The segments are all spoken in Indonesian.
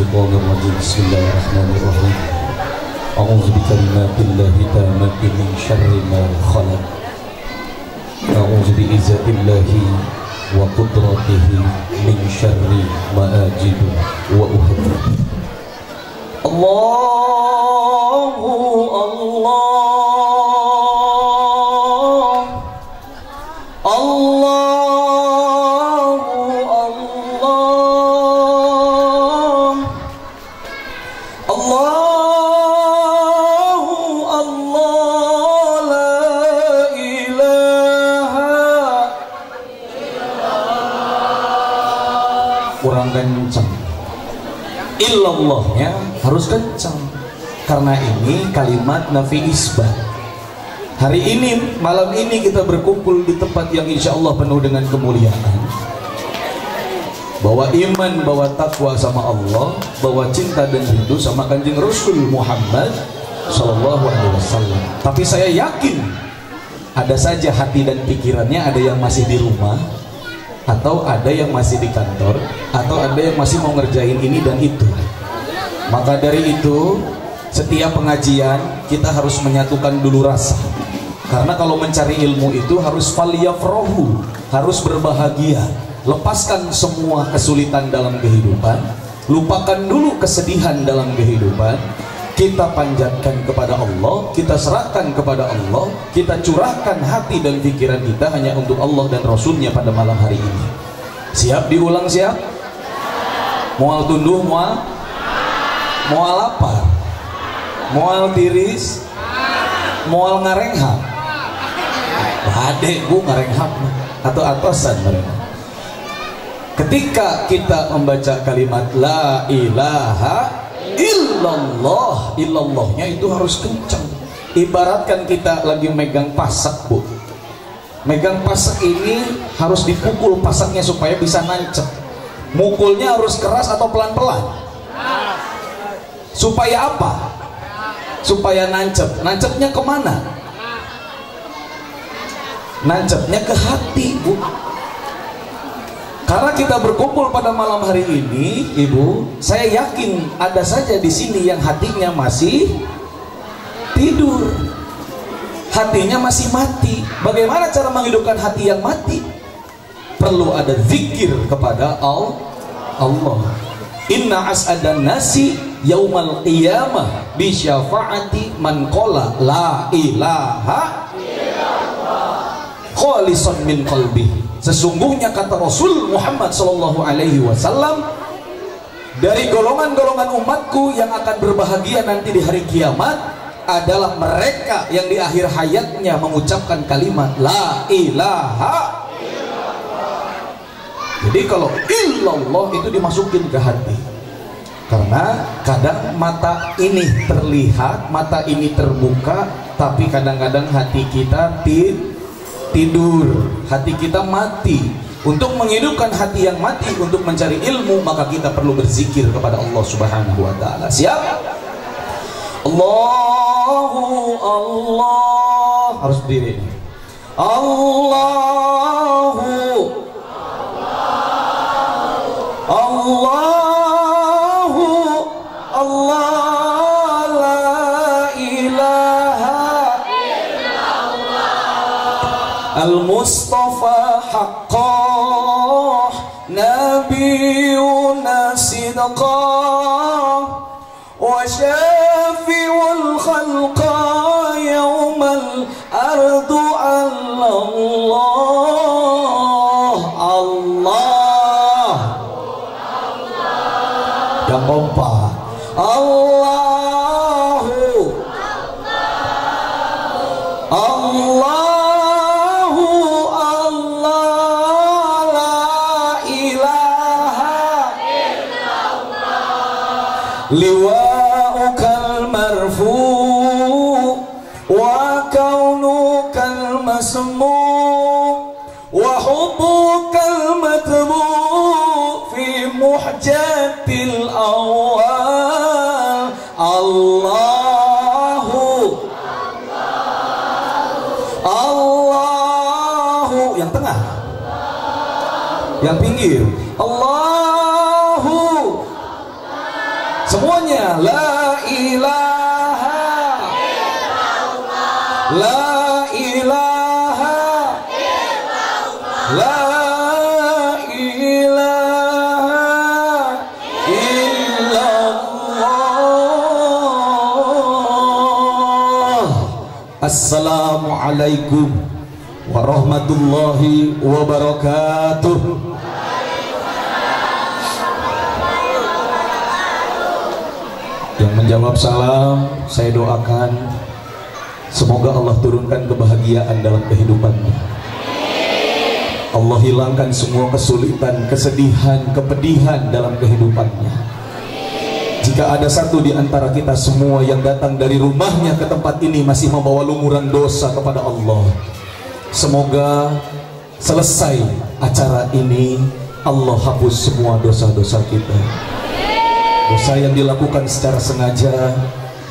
Minasyaitonirrajim. Bismillahirrahmanirrahim. A'udzu bikalimatillahi tammati min syarri ma khalaq. A'udzu bi'izzatillahi wa qudratihi min syarri ma ajidu wa uhaddu. Allahu Allah, kurang kencang. Illallahnya harus kencang, karena ini kalimat nafi isbat. Hari ini, malam ini kita berkumpul di tempat yang insya Allah penuh dengan kemuliaan, bawa iman, bawa takwa sama Allah, bawa cinta dan rindu sama Kanjeng Rasul Muhammad Sallallahu Alaihi Wasallam. Tapi saya yakin ada saja hati dan pikirannya, ada yang masih di rumah, atau ada yang masih di kantor, atau ada yang masih mau ngerjain ini dan itu. Maka dari itu, setiap pengajian kita harus menyatukan dulu rasa. Karena kalau mencari ilmu itu harus faliyafrohu, harus berbahagia. Lepaskan semua kesulitan dalam kehidupan, lupakan dulu kesedihan dalam kehidupan. Kita panjatkan kepada Allah, kita serahkan kepada Allah, kita curahkan hati dan pikiran kita hanya untuk Allah dan Rasulnya pada malam hari ini. Siap diulang, siap? Mual tunduh, mual lapar, mual tiris, mual ngarenghap. Adek bu ngarenghap atau atasan mereka. Ketika kita membaca kalimat la ilaha illallah, illallahnya itu harus kencang. Ibaratkan kita lagi megang pasak bu, megang pasak ini harus dipukul pasaknya supaya bisa nancep. Mukulnya harus keras atau pelan-pelan? Supaya apa? Supaya nancep. Nancepnya kemana? Nancepnya ke hati bu. Karena kita berkumpul pada malam hari ini, Ibu, saya yakin ada saja di sini yang hatinya masih tidur, hatinya masih mati. Bagaimana cara menghidupkan hati yang mati? Perlu ada zikir kepada Allah. Inna as'adan nasi yaumal qiyamah bi syafaati man qala la ilaha illallah khalisan min qalbihi. Sesungguhnya kata Rasul Muhammad Sallallahu Alaihi Wasallam, dari golongan-golongan umatku yang akan berbahagia nanti di hari kiamat adalah mereka yang di akhir hayatnya mengucapkan kalimat la ilaha illallah. Jadi kalau illallah itu dimasukin ke hati, karena kadang mata ini terlihat, mata ini terbuka, tapi kadang-kadang hati kita tidur, hati kita mati. Untuk menghidupkan hati yang mati, untuk mencari ilmu, maka kita perlu berzikir kepada Allah Subhanahu wa Ta'ala. Siap? Allahu Allah, harus berdiri. Allahu Allahu Allah. Al-Mustafa haqqah, nabiyuna sidqah, wa syafi'ul khalqa yawmal ardu Allah. Allah, yang kompak. Allahu Allah. Liwa'ukal marfu' wa kaunukal masmu' wa hubbukal matbu' fi muhjatil awal. Allahu Allahu, yang tengah, yang pinggir. Allahu Semuanya la ilaha illallah, la ilaha illallah, la ilaha illallah. Assalamualaikum warahmatullahi wabarakatuh. Yang menjawab salam, saya doakan semoga Allah turunkan kebahagiaan dalam kehidupannya. Allah hilangkan semua kesulitan, kesedihan, kepedihan dalam kehidupannya. Jika ada satu di antara kita semua yang datang dari rumahnya ke tempat ini masih membawa lumuran dosa kepada Allah, semoga selesai acara ini Allah hapus semua dosa-dosa kita. Dosa yang dilakukan secara sengaja,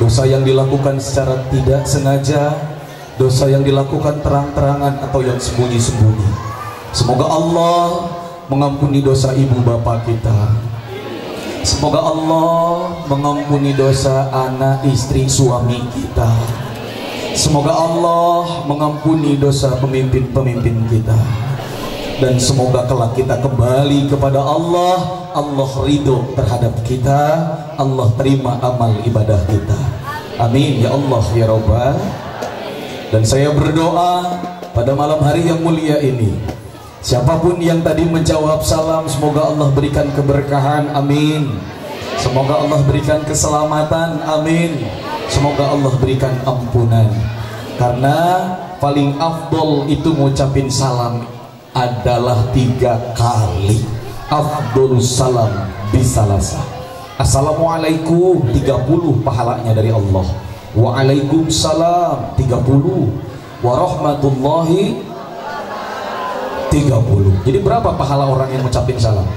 dosa yang dilakukan secara tidak sengaja, dosa yang dilakukan terang-terangan atau yang sembunyi-sembunyi. Semoga Allah mengampuni dosa ibu bapak kita. Semoga Allah mengampuni dosa anak, istri, suami kita. Semoga Allah mengampuni dosa pemimpin-pemimpin kita. Dan semoga kelak kita kembali kepada Allah, Allah ridho terhadap kita, Allah terima amal ibadah kita. Amin ya Allah ya Rabbal. Dan saya berdoa pada malam hari yang mulia ini, siapapun yang tadi menjawab salam, semoga Allah berikan keberkahan, amin. Semoga Allah berikan keselamatan, amin. Semoga Allah berikan ampunan. Karena paling afdol itu ngucapin salam adalah 3 kali. Afdolus salam bisalasa. Assalamualaikum 30 pahalanya dari Allah. Waalaikumsalam 30. Warahmatullahi 30. Jadi berapa pahala orang yang ngucapin salam?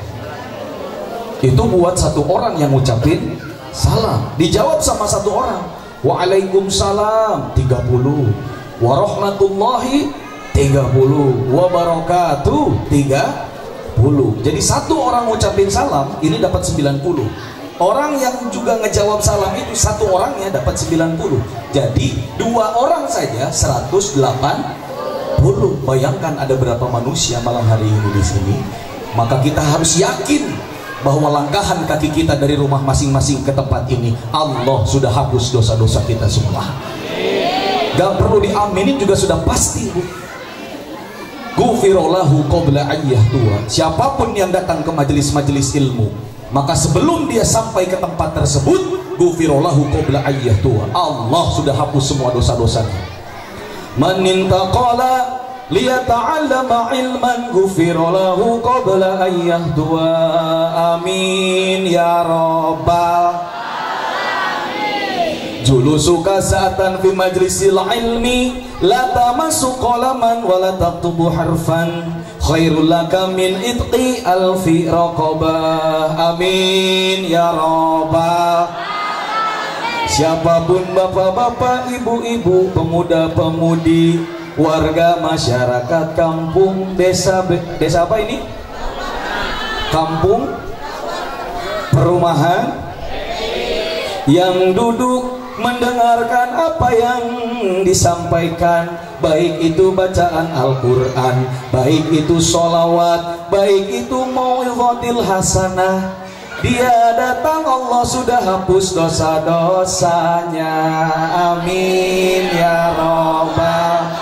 Itu buat satu orang yang ngucapin salam, dijawab sama satu orang. Waalaikumsalam 30. Warahmatullahi 30, wabarakatuh 30. Jadi satu orang ngucapin salam ini dapat 90. Orang yang juga ngejawab salam itu satu orangnya dapat 90. Jadi 2 orang saja 180. Bayangkan ada berapa manusia malam hari ini di sini. Maka kita harus yakin bahwa langkahan kaki kita dari rumah masing-masing ke tempat ini, Allah sudah hapus dosa-dosa kita semua. Gak perlu diaminin juga sudah pasti, Bu. Gufirallahu qabla ayyahtuwa. Siapapun yang datang ke majelis-majelis ilmu, maka sebelum dia sampai ke tempat tersebut, gufirallahu qabla ayyahtuwa, Allah sudah hapus semua dosa-dosanya. Man intaqala liyata'allama ilman gufirallahu qabla ayyahtuwa. Amin ya rabbal. Julusuka sa'atan fi majlisil ilmi la tamassu qalaman wa la taktubu harfan khairul laka min itqi alfi raqabah. Amin ya rabbal. Siapapun bapak-bapak, ibu-ibu, pemuda-pemudi, warga masyarakat kampung, desa apa ini? Kampung, perumahan, yang duduk mendengarkan apa yang disampaikan, baik itu bacaan Al-Quran, baik itu sholawat, baik itu mau'izatil hasanah. Dia datang, Allah sudah hapus dosa-dosanya. Amin ya rabbal.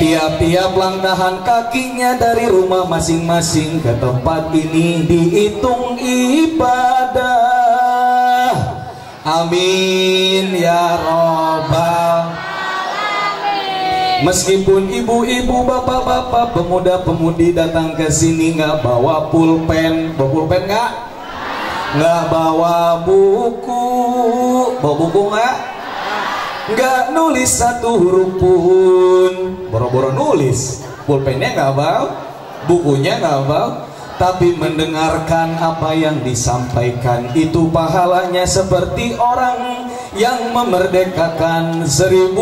Tiap-tiap langkahan kakinya dari rumah masing-masing ke tempat ini dihitung ibadah. Amin ya rabbal. Meskipun ibu-ibu, bapak-bapak, pemuda-pemudi datang ke sini nggak bawa pulpen, nggak bawa buku, nggak nulis satu huruf pun, boro-boro nulis, pulpennya nggak bawa, bukunya nggak bawa, tapi mendengarkan apa yang disampaikan itu pahalanya seperti orang yang memerdekakan 1000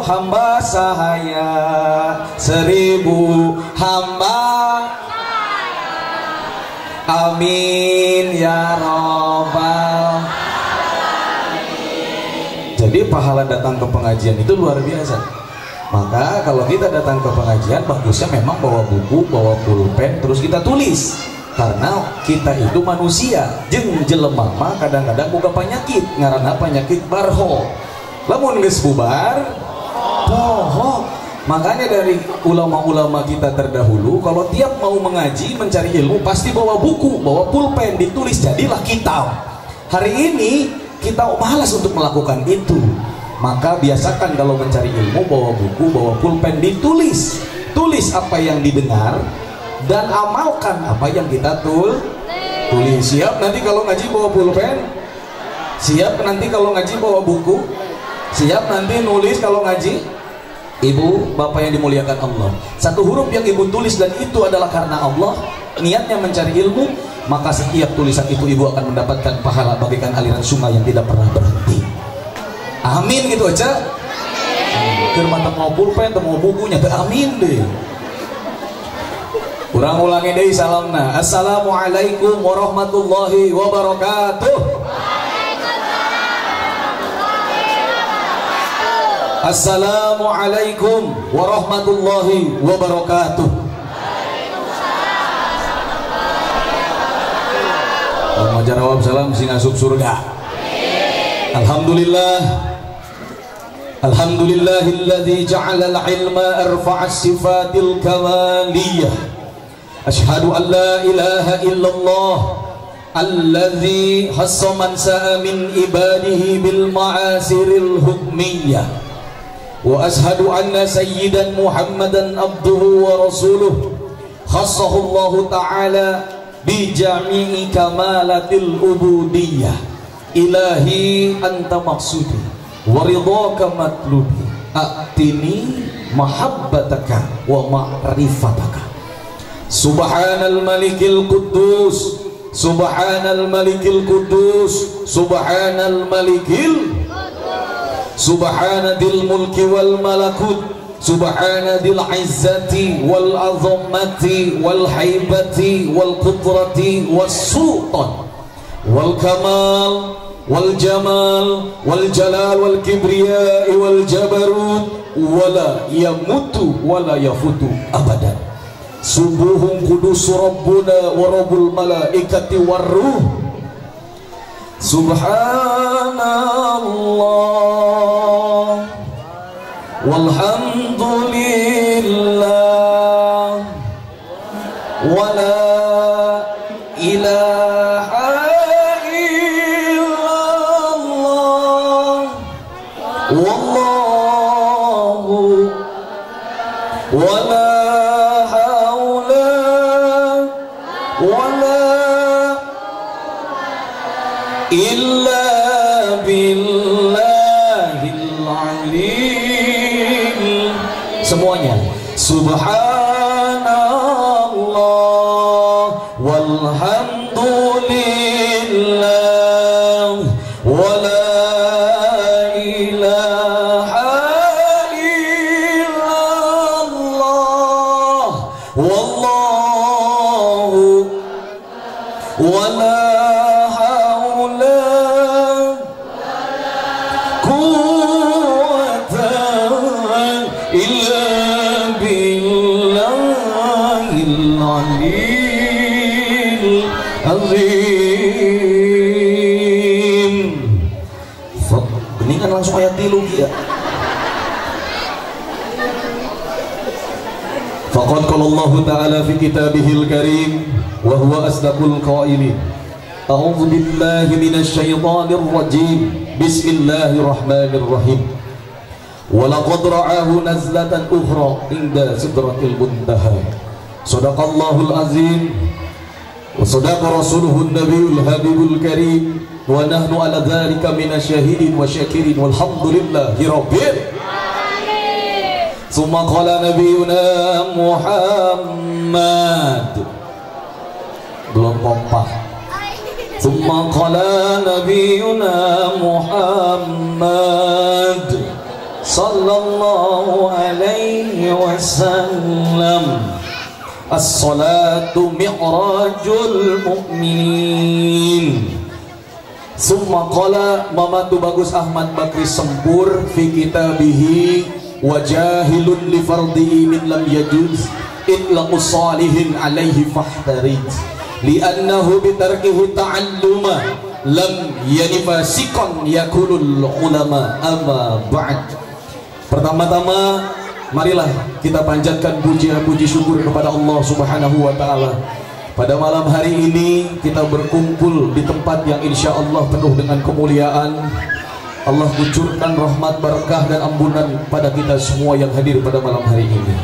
hamba sahaya, 1000 hamba. Amin ya rabbal. Jadi pahala datang ke pengajian itu luar biasa. Maka kalau kita datang ke pengajian, bagusnya memang bawa buku, bawa pulpen, terus kita tulis. Karena kita itu manusia, jeung jelema mah kadang-kadang boga penyakit, ngaranna penyakit barho. Lamun geus bubar, poho. Makanya dari ulama-ulama kita terdahulu, kalau tiap mau mengaji, mencari ilmu, pasti bawa buku, bawa pulpen, ditulis, jadilah kitab. Hari ini kita malas untuk melakukan itu. Maka biasakan kalau mencari ilmu, bawa buku, bawa pulpen, ditulis. Tulis apa yang didengar dan amalkan apa yang kita tulis. Siap nanti kalau ngaji bawa pulpen? Siap nanti kalau ngaji bawa buku? Siap nanti nulis kalau ngaji? Ibu, bapak yang dimuliakan Allah, satu huruf yang ibu tulis dan itu adalah karena Allah, niatnya mencari ilmu, maka setiap tulisan itu ibu akan mendapatkan pahala bagaikan aliran sungai yang tidak pernah berhenti. Amin gitu aja. Kerma mau pulpen, mau bukunya, amin deh. Kurang ulangi deh salamna. Assalamualaikum warahmatullahi wabarakatuh. Assalamualaikum warahmatullahi wabarakatuh. Mau jawab salam sing asup surga. Alhamdulillah. Alhamdulillahilladzi ja'ala al-ilma arfa'as sifatil kamaliyah. Ashhadu an la ilaha illallah alladzi hassa man sa'a min ibadihi bil ma'asiril hukmiyah. Wa ashhadu anna sayyidan Muhammadan abduhu wa rasuluh khassahu Allah ta'ala bi jami'i kamalatil ubudiyah. Ilahi anta maqsudi wa ridhaka matlubi atini mahabbataka wa ma'rifataka. Subhanal malikil quddus, subhanal malikil quddus, subhanal malikil, subhanadil mulki wal malakut, subhanadil izzati wal azamati wal haibati wal qudrati was sultan wal kamal wal jamal wal jalal wal kibriya wal jabarut wala yamutu wala yafutu abadan. Subuhun kudus rabbuna wa rabbul malaikati warruh. Subhanallah walhamdulillah wa la ilaha illallah wallahu wa la illa billahil alim. Semuanya subhanallah walhamdulillah wala ilaha illallah wallahu wala Geningan langsung ayat tilu ya. Faqad qala Allah Ta'ala fi kitabihil karim wa huwa asdaqul qailin. A'udzu billahi minasy syaithanir rajim. Bismillahirrahmanirrahim. Wa laqad ra'ahu nazlatan ukhra inda sidratil muntaha. Shadaqallahul azim. Wa sadaqa rasuluhun nabiyul habibul karim. Wa nahnu ala dzalika minasyahidin wa syakirin walhamdulillahi rabbil alamin. Tsumma qala nabiyuna Muhammad, belum kompak. Tsumma qala nabiyuna Muhammad sallallahu alaihi wasallam, as-salatu mi'rajul mu'minin Summa qala Mamatu Bagus Ahmad Bakri Sempur fi kitabihi wajahilun li fardihi min lam yajuz itlaqu salihin alaihi fahtarij li'annahu bitarkihi ta'alluma lam yanifasikon yakulul ulama amma ba'd. Pertama-tama marilah kita panjatkan puji syukur kepada Allah Subhanahu wa ta'ala. Pada malam hari ini kita berkumpul di tempat yang insya Allah penuh dengan kemuliaan. Allah kucurkan rahmat, barakah dan ampunan pada kita semua yang hadir pada malam hari ini.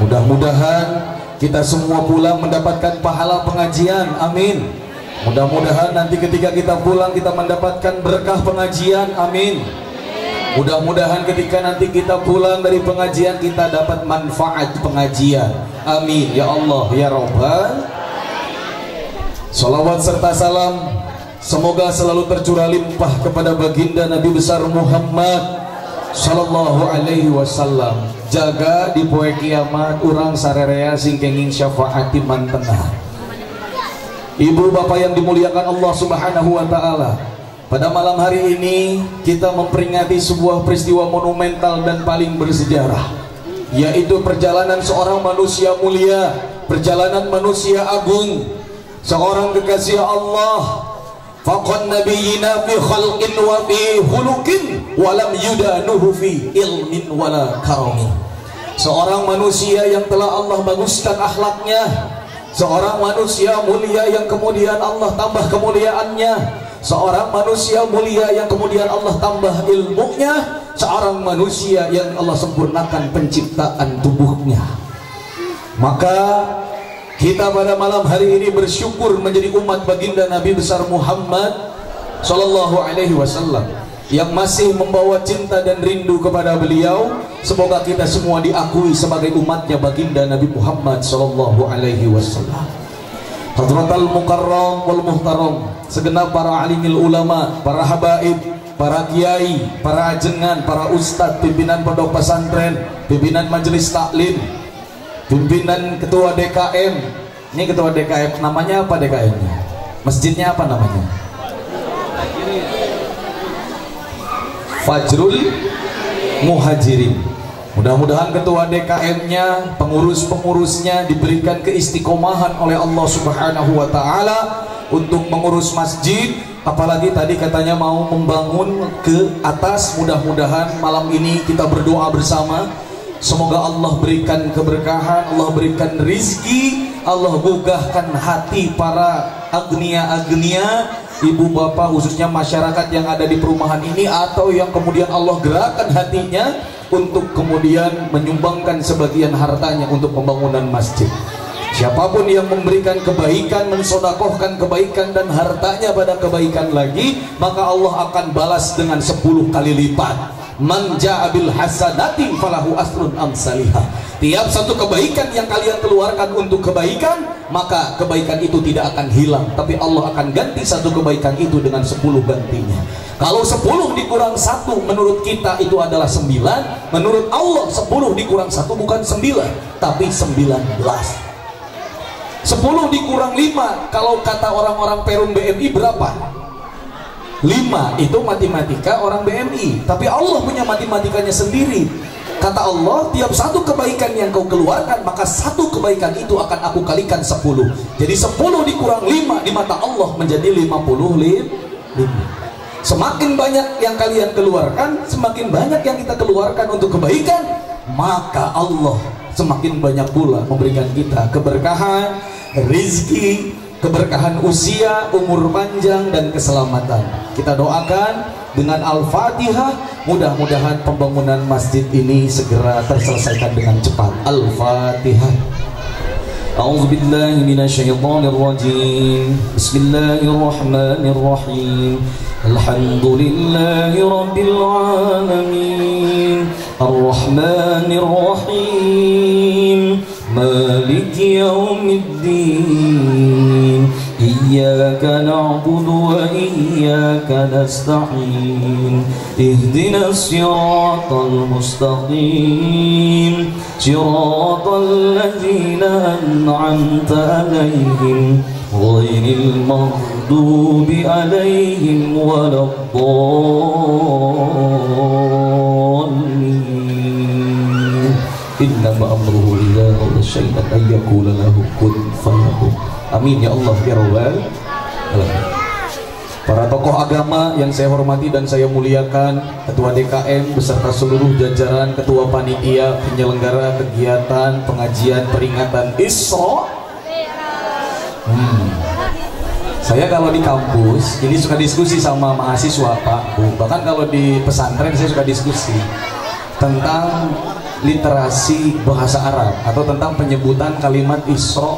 Mudah-mudahan kita semua pulang mendapatkan pahala pengajian, amin. Mudah-mudahan nanti ketika kita pulang kita mendapatkan berkah pengajian, amin. Mudah-mudahan ketika nanti kita pulang dari pengajian kita dapat manfaat pengajian, amin ya Allah ya Rabbal. Salawat serta salam semoga selalu tercurah limpah kepada baginda Nabi besar Muhammad sallallahu alaihi wasallam. Jaga di poe kiamat urang sarerea sing kenging syafaat di mantengah. Ibu bapak yang dimuliakan Allah Subhanahu wa taala, pada malam hari ini kita memperingati sebuah peristiwa monumental dan paling bersejarah, yaitu perjalanan seorang manusia mulia, perjalanan manusia agung, seorang kekasih Allah, faqan nabiyina fi khalqin wa fi khuluqin wa lam yudanuhu fi ilmin wala karami. Seorang manusia yang telah Allah baguskan akhlaknya, seorang manusia mulia yang kemudian Allah tambah kemuliaannya, seorang manusia mulia yang kemudian Allah tambah ilmunya, seorang manusia yang Allah sempurnakan penciptaan tubuhnya. Maka kita pada malam hari ini bersyukur menjadi umat baginda Nabi besar Muhammad sallallahu alaihi wasallam yang masih membawa cinta dan rindu kepada beliau. Semoga kita semua diakui sebagai umatnya baginda Nabi Muhammad sallallahu alaihi wasallam. Hadratal mukarram wal muhtaram, segenap para alimil ulama, para habaib, para kiai, para ajengan, para ustadz, pimpinan pondok pesantren, pimpinan majelis taklim, pimpinan ketua DKM. Ini ketua DKM, namanya apa DKM-nya? Masjidnya apa namanya? Fajrul Muhajirin. Mudah-mudahan ketua DKM-nya, pengurus-pengurusnya diberikan keistiqomahan oleh Allah Subhanahu wa taala untuk mengurus masjid, apalagi tadi katanya mau membangun ke atas. Mudah-mudahan malam ini kita berdoa bersama, semoga Allah berikan keberkahan, Allah berikan rizki, Allah gugahkan hati para agnia-agnia, ibu bapak khususnya masyarakat yang ada di perumahan ini atau yang kemudian Allah gerakkan hatinya untuk kemudian menyumbangkan sebagian hartanya untuk pembangunan masjid. Siapapun yang memberikan kebaikan, mensodakohkan kebaikan dan hartanya pada kebaikan lagi, maka Allah akan balas dengan 10 kali lipat. Man ja'a bil hasanati falahu asrun amsalihah. Tiap satu kebaikan yang kalian keluarkan untuk kebaikan, maka kebaikan itu tidak akan hilang, tapi Allah akan ganti satu kebaikan itu dengan 10 gantinya. Kalau 10 dikurang 1 menurut kita itu adalah 9, menurut Allah 10 dikurang 1 bukan 9 tapi 19. 10 dikurang 5 kalau kata orang-orang Perum BMI berapa? 5 itu matematika orang BMI, tapi Allah punya matematikanya sendiri. Kata Allah, tiap satu kebaikan yang kau keluarkan, maka satu kebaikan itu akan aku kalikan 10. Jadi 10 dikurang 5 di mata Allah menjadi 55. Semakin banyak yang kalian keluarkan, semakin banyak yang kita keluarkan untuk kebaikan, maka Allah semakin banyak pula memberikan kita keberkahan, rizki, keberkahan usia, umur panjang dan keselamatan. Kita doakan dengan Al-Fatihah, mudah-mudahan pembangunan masjid ini segera terselesaikan dengan cepat. Al-Fatihah. A'udzubillahi minasyaitonirrajim. Bismillahirrahmanirrahim. Alhamdulillahi rabbil alamin. Ar-Rahmanir Rahim. Maliki yaumiddin. Iyyaka na'budu wa iyyaka nasta'in. Ihdinas siratal mustaqim. Siratal ladzina an'amta 'alaihim ghairil maghdubi alaihim waladdallin. Innama amruhu idza arada syai'an ay yaqula lahu kun fayakun. Amin ya Allah ya rabbal alamin. Para tokoh agama yang saya hormati dan saya muliakan, Ketua DKM beserta seluruh jajaran, Ketua Panitia penyelenggara kegiatan pengajian peringatan Isra. Saya kalau di kampus ini suka diskusi sama mahasiswa Pak Bu. Bahkan kalau di pesantren saya suka diskusi tentang literasi bahasa Arab atau tentang penyebutan kalimat Isra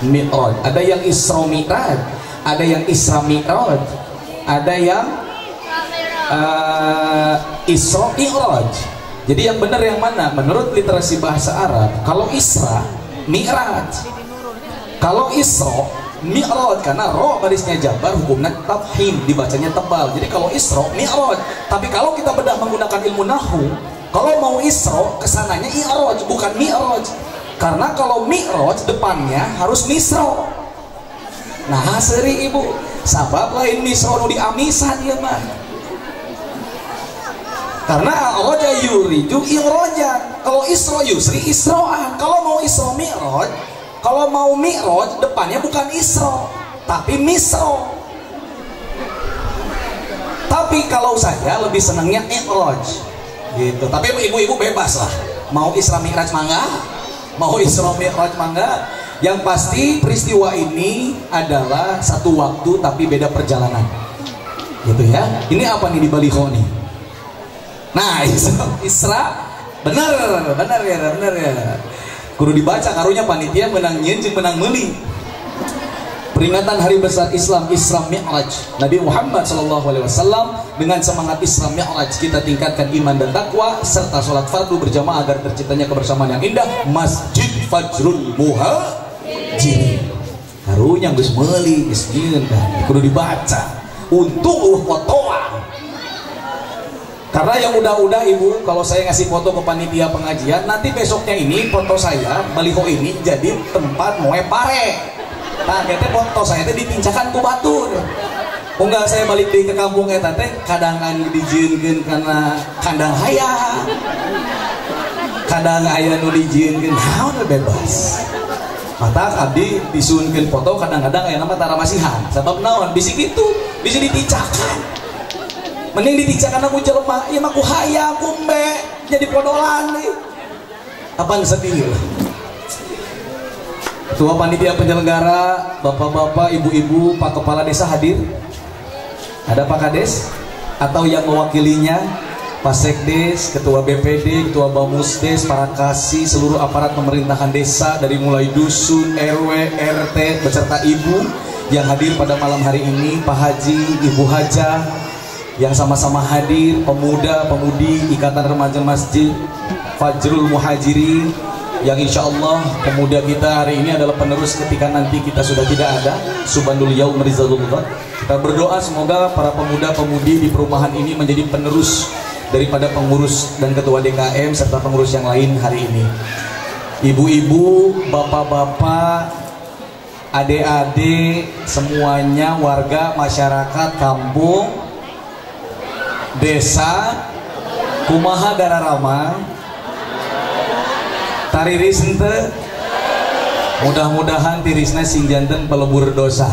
Mi'raj. Ada yang Isra Mi'raj, ada yang Isra Mi'raj, ada yang Isra Mi'raj. Jadi yang benar yang mana? Menurut literasi bahasa Arab, kalau Isra Mi'raj, kalau Isra Mi'raj, karena ro barisnya jabar, hukumnya tafhim, dibacanya tebal. Jadi kalau Isra Mi'raj. Tapi kalau kita bedah menggunakan ilmu nahwu, kalau mau Isra kesananya I'raj bukan Mi'raj. Karena kalau Mi'raj depannya harus Misra. Nah seri ibu, sabab lain Misra nu diamisan ya mah. Karena a'raja yuriju i'rajan. Kalau Isra yusri Isra'an. Kalau mau Isra Mi'raj, kalau mau Mi'raj depannya bukan Isra tapi Misra. Tapi kalau saya lebih senangnya I'raj gitu. Tapi ibu-ibu bebas lah, mau Isra Mi'raj mangga, mau Isra Mi'raj mangga. Yang pasti peristiwa ini adalah satu waktu tapi beda perjalanan gitu ya. Ini apa nih di baliho nih? Nah Isra benar ya kudu dibaca karunya panitia menang nyeun jeung menang meuli. Peringatan hari besar Islam Isra Mi'raj Nabi Muhammad SAW. Dengan semangat Isra Mi'raj kita tingkatkan iman dan takwa serta sholat fardu berjamaah agar terciptanya kebersamaan yang indah. Masjid Fajrul Muhajirin karunya geus meuli geus nyieun kudu dibaca untuk fotoan. Karena yang udah-udah ibu, kalau saya ngasih foto ke panitia pengajian, nanti besoknya ini foto saya baliho ini jadi tempat moe pare. Nah, kita foto saya itu dipincakan ku batur. Unggal saya balik di ke kampung eta teh kadang dijieunkeun kana kandang hayam. Kadang aya nu dijieunkeun naon bebas. Mata abdi disuunkeun foto kadang-kadang aya nama tara masihan. Sabab naon? Bisi kitu, bisa diticakan. Mending diticakan aku jelema, ieu mah ku hayam kumbe jadi podolan nih. Apaan sedih lah. Ketua panitia penyelenggara, bapak-bapak, ibu-ibu, pak kepala desa hadir? Ada Pak Kades? Atau yang mewakilinya? Pak Sekdes, ketua BPD, ketua Bamusdes, para kasih, seluruh aparat pemerintahan desa dari mulai dusun, RW, RT, beserta ibu yang hadir pada malam hari ini, Pak Haji, Ibu Haja yang sama-sama hadir, pemuda, pemudi, Ikatan Remaja Masjid Fajrul Muhajirin yang insya Allah pemuda kita hari ini adalah penerus ketika nanti kita sudah tidak ada. Subhanul yaum rizalullah. Kita berdoa semoga para pemuda-pemudi di perumahan ini menjadi penerus daripada pengurus dan ketua DKM serta pengurus yang lain hari ini. Ibu-ibu, bapak-bapak, adik-adik, semuanya warga masyarakat kampung, desa, kumaha Gararama, tariris ente, mudah-mudahan tirisna sing janten pelebur dosa.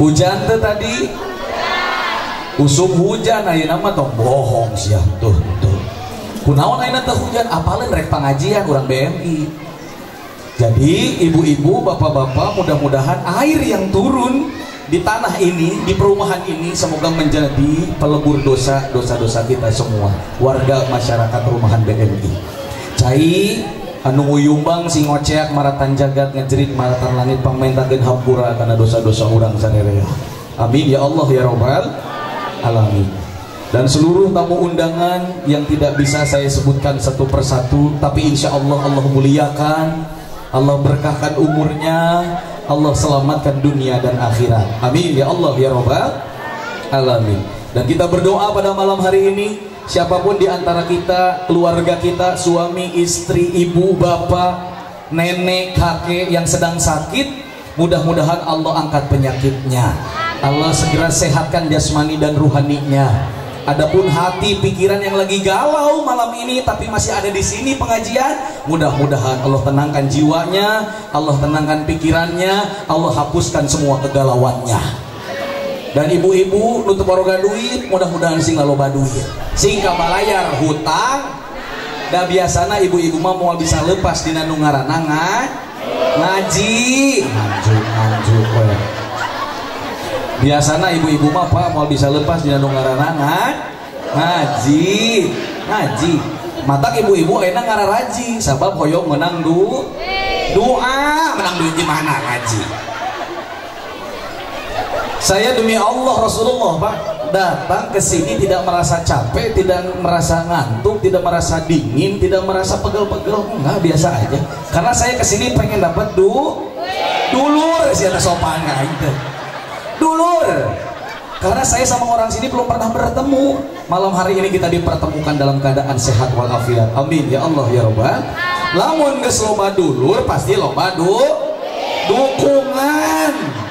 Hujan teh tadi, usum hujan ayeuna mah tong bohong sia tuh. Kunaon ayeuna teh hujan? Apalin rek pangajian urang BMI. Jadi ibu-ibu, bapak-bapak, mudah-mudahan air yang turun di tanah ini, di perumahan ini semoga menjadi pelebur dosa-dosa kita semua, warga masyarakat perumahan BMI. Cai anu nguyumbang sing ngoceak maratan jagat ngejerit maratan langit pamentakeun hampura karena dosa-dosa urang sarerea. Amin ya Allah ya rabbal alamin. Dan seluruh tamu undangan yang tidak bisa saya sebutkan satu persatu, tapi insya Allah Allah muliakan, Allah berkahkan umurnya, Allah selamatkan dunia dan akhirat. Amin ya Allah ya rabbal alamin. Dan kita berdoa pada malam hari ini, siapapun di antara kita, keluarga kita, suami, istri, ibu, bapak, nenek, kakek yang sedang sakit, Mudah-mudahan Allah angkat penyakitnya, Allah segera sehatkan jasmani dan ruhaninya. Adapun hati pikiran yang lagi galau malam ini tapi masih ada di sini pengajian, mudah-mudahan Allah tenangkan jiwanya, Allah tenangkan pikirannya, Allah hapuskan semua kegalauannya. Dan ibu-ibu nutup baroga duit, mudah-mudahan sing loba duit, sing kabalayar hutang. Da biasana ibu-ibu mah mau bisa lepas dina nu ngaranna ngaji. Nganjuk we. Biasana ibu-ibu mah Pak mau bisa lepas dina nu ngaranna ngaji. Matak ibu-ibu enak ngararaji sabab hoyong menang doa, menang duit di mana ngaji. Saya demi Allah Rasulullah Pak datang ke sini tidak merasa capek, tidak merasa ngantuk, tidak merasa dingin, tidak merasa pegel-pegel, enggak, biasa aja. Karena saya ke sini pengen dapat dulur sih ada sopan gitu. Dulur. Karena saya sama orang sini belum pernah bertemu. Malam hari ini kita dipertemukan dalam keadaan sehat walafiat. Amin ya Allah ya Rabbal. Lamun geus loba dulur pasti loba dukungan.